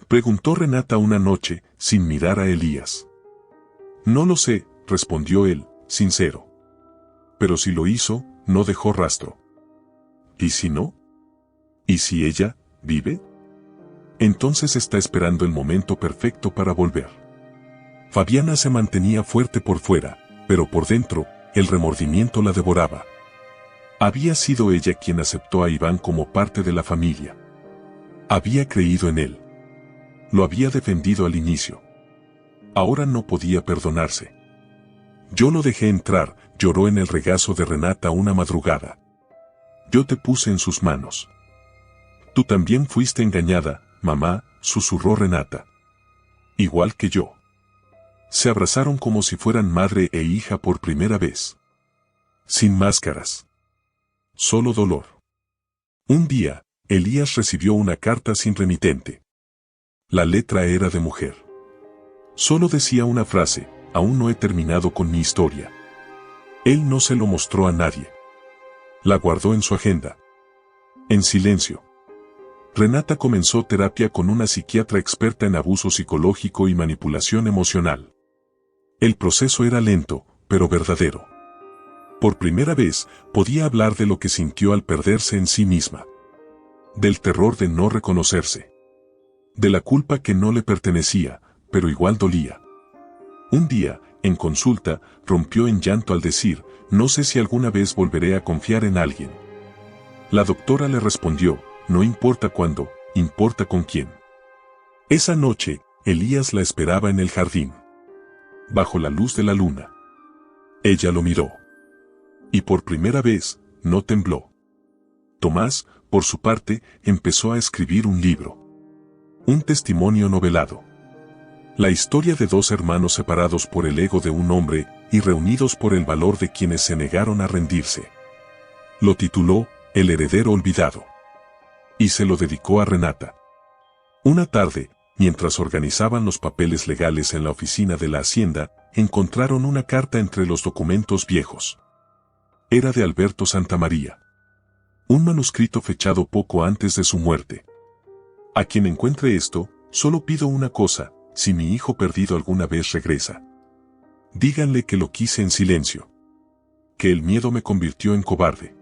preguntó Renata una noche, sin mirar a Elías. No lo sé, respondió él, sincero. Pero si lo hizo, no dejó rastro. ¿Y si no? ¿Y si ella vive? Entonces está esperando el momento perfecto para volver. Fabiana se mantenía fuerte por fuera, pero por dentro, el remordimiento la devoraba. Había sido ella quien aceptó a Iván como parte de la familia. Había creído en él. Lo había defendido al inicio. Ahora no podía perdonarse. Yo lo dejé entrar, lloró en el regazo de Renata una madrugada. Yo te puse en sus manos. Tú también fuiste engañada, mamá, susurró Renata. Igual que yo. Se abrazaron como si fueran madre e hija por primera vez. Sin máscaras. Solo dolor. Un día, Elías recibió una carta sin remitente. La letra era de mujer. Solo decía una frase: aún no he terminado con mi historia. Él no se lo mostró a nadie. La guardó en su agenda. En silencio. Renata comenzó terapia con una psiquiatra experta en abuso psicológico y manipulación emocional. El proceso era lento, pero verdadero. Por primera vez, podía hablar de lo que sintió al perderse en sí misma. Del terror de no reconocerse. De la culpa que no le pertenecía, pero igual dolía. Un día, en consulta, rompió en llanto al decir: no sé si alguna vez volveré a confiar en alguien. La doctora le respondió: no importa cuándo, importa con quién. Esa noche, Elías la esperaba en el jardín. Bajo la luz de la luna. Ella lo miró. Y por primera vez, no tembló. Tomás, por su parte, empezó a escribir un libro. Un testimonio novelado. La historia de dos hermanos separados por el ego de un hombre y reunidos por el valor de quienes se negaron a rendirse. Lo tituló El heredero olvidado. Y se lo dedicó a Renata. Una tarde, mientras organizaban los papeles legales en la oficina de la Hacienda, encontraron una carta entre los documentos viejos. Era de Alberto Santamaría. Un manuscrito fechado poco antes de su muerte. A quien encuentre esto, solo pido una cosa: si mi hijo perdido alguna vez regresa, díganle que lo quise en silencio. Que el miedo me convirtió en cobarde.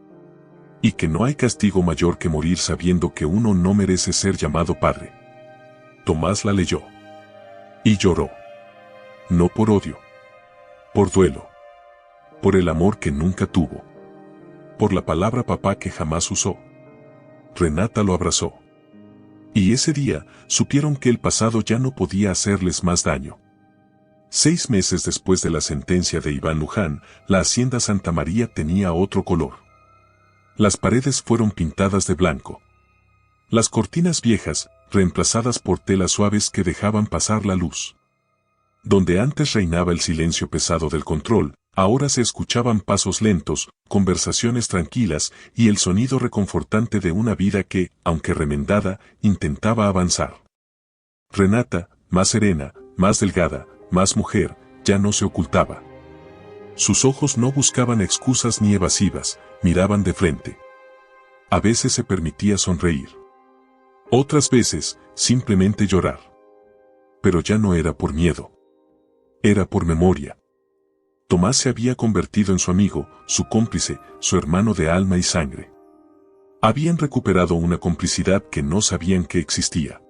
Y que no hay castigo mayor que morir sabiendo que uno no merece ser llamado padre. Tomás la leyó. Y lloró. No por odio. Por duelo. Por el amor que nunca tuvo. Por la palabra papá que jamás usó. Renata lo abrazó. Y ese día, supieron que el pasado ya no podía hacerles más daño. 6 meses después de la sentencia de Iván Luján, la Hacienda Santamaría tenía otro color. Las paredes fueron pintadas de blanco. Las cortinas viejas, reemplazadas por telas suaves que dejaban pasar la luz. Donde antes reinaba el silencio pesado del control, ahora se escuchaban pasos lentos, conversaciones tranquilas y el sonido reconfortante de una vida que, aunque remendada, intentaba avanzar. Renata, más serena, más delgada, más mujer, ya no se ocultaba. Sus ojos no buscaban excusas ni evasivas, miraban de frente. A veces se permitía sonreír. Otras veces, simplemente llorar. Pero ya no era por miedo. Era por memoria. Tomás se había convertido en su amigo, su cómplice, su hermano de alma y sangre. Habían recuperado una complicidad que no sabían que existía.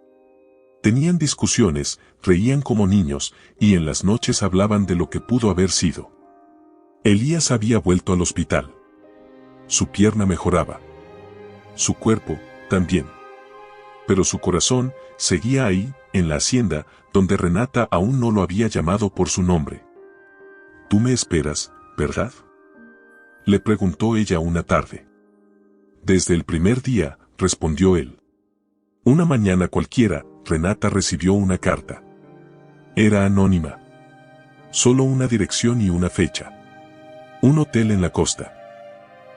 Tenían discusiones, reían como niños, y en las noches hablaban de lo que pudo haber sido. Elías había vuelto al hospital. Su pierna mejoraba. Su cuerpo, también. Pero su corazón seguía ahí, en la hacienda, donde Renata aún no lo había llamado por su nombre. «Tú me esperas, ¿verdad?», le preguntó ella una tarde. «Desde el primer día», respondió él. Una mañana cualquiera, Renata recibió una carta. Era anónima. Solo una dirección y una fecha. Un hotel en la costa.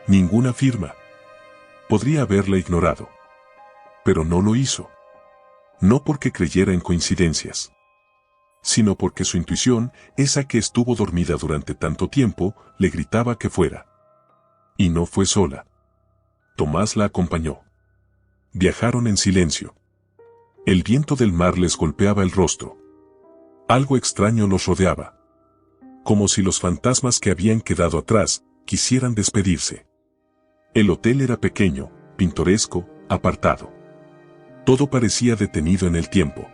Ninguna firma. Podría haberla ignorado. Pero no lo hizo. No porque creyera en coincidencias, sino porque su intuición, esa que estuvo dormida durante tanto tiempo, le gritaba que fuera. Y no fue sola. Tomás la acompañó. Viajaron en silencio. El viento del mar les golpeaba el rostro. Algo extraño los rodeaba. Como si los fantasmas que habían quedado atrás, quisieran despedirse. El hotel era pequeño, pintoresco, apartado. Todo parecía detenido en el tiempo.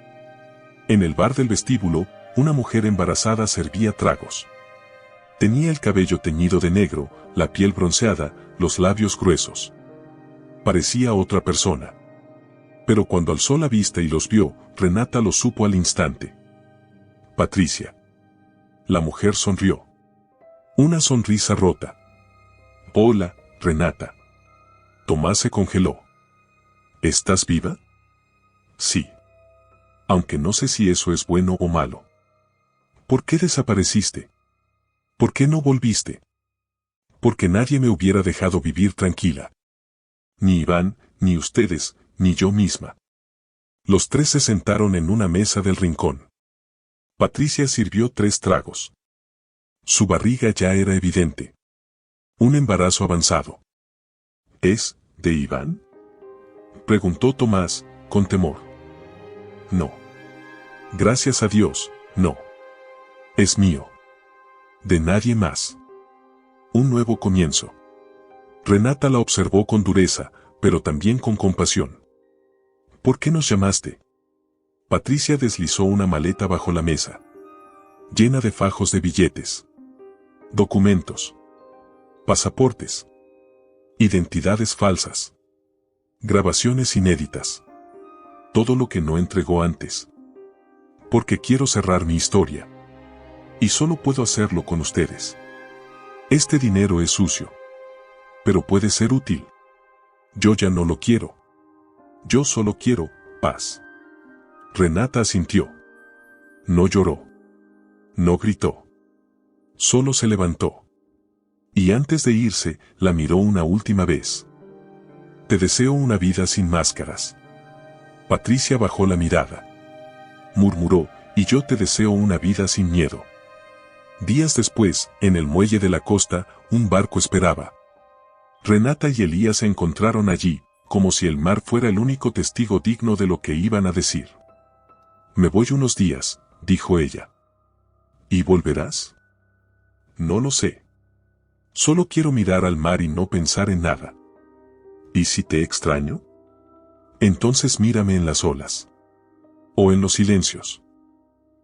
En el bar del vestíbulo, una mujer embarazada servía tragos. Tenía el cabello teñido de negro, la piel bronceada, los labios gruesos. Parecía otra persona. Pero cuando alzó la vista y los vio, Renata lo supo al instante. Patricia. La mujer sonrió. Una sonrisa rota. Hola, Renata. Tomás se congeló. ¿Estás viva? Sí. Aunque no sé si eso es bueno o malo. ¿Por qué desapareciste? ¿Por qué no volviste? Porque nadie me hubiera dejado vivir tranquila. Ni Iván, ni ustedes, ni yo misma. Los tres se sentaron en una mesa del rincón. Patricia sirvió 3 tragos. Su barriga ya era evidente. Un embarazo avanzado. ¿Es de Iván?, preguntó Tomás, con temor. No. Gracias a Dios, no. Es mío. De nadie más. Un nuevo comienzo. Renata la observó con dureza, pero también con compasión. ¿Por qué nos llamaste? Patricia deslizó una maleta bajo la mesa. Llena de fajos de billetes. Documentos. Pasaportes. Identidades falsas. Grabaciones inéditas. Todo lo que no entregó antes. Porque quiero cerrar mi historia. Y solo puedo hacerlo con ustedes. Este dinero es sucio. Pero puede ser útil. Yo ya no lo quiero. Yo solo quiero paz. Renata asintió. No lloró. No gritó. Solo se levantó. Y antes de irse, la miró una última vez. Te deseo una vida sin máscaras. Patricia bajó la mirada. Murmuró, y yo te deseo una vida sin miedo. Días después, en el muelle de la costa, un barco esperaba. Renata y Elías se encontraron allí, como si el mar fuera el único testigo digno de lo que iban a decir. Me voy unos días, dijo ella. ¿Y volverás? No lo sé. Solo quiero mirar al mar y no pensar en nada. ¿Y si te extraño? Entonces mírame en las olas. O en los silencios.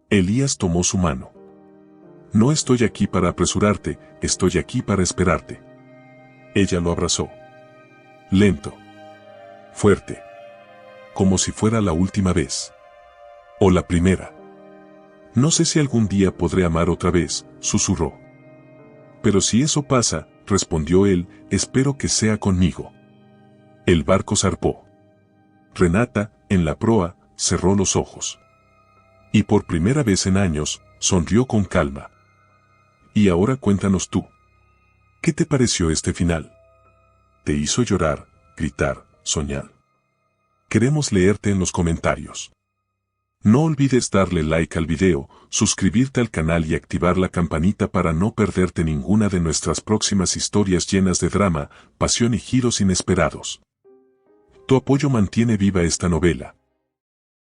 Elías tomó su mano. No estoy aquí para apresurarte, estoy aquí para esperarte. Ella lo abrazó. Lento. Fuerte. Como si fuera la última vez. O la primera. No sé si algún día podré amar otra vez, susurró. Pero si eso pasa, respondió él, espero que sea conmigo. El barco zarpó. Renata, en la proa, cerró los ojos. Y por primera vez en años, sonrió con calma. Y ahora cuéntanos tú. ¿Qué te pareció este final? ¿Te hizo llorar, gritar, soñar? Queremos leerte en los comentarios. No olvides darle like al video, suscribirte al canal y activar la campanita para no perderte ninguna de nuestras próximas historias llenas de drama, pasión y giros inesperados. Tu apoyo mantiene viva esta novela.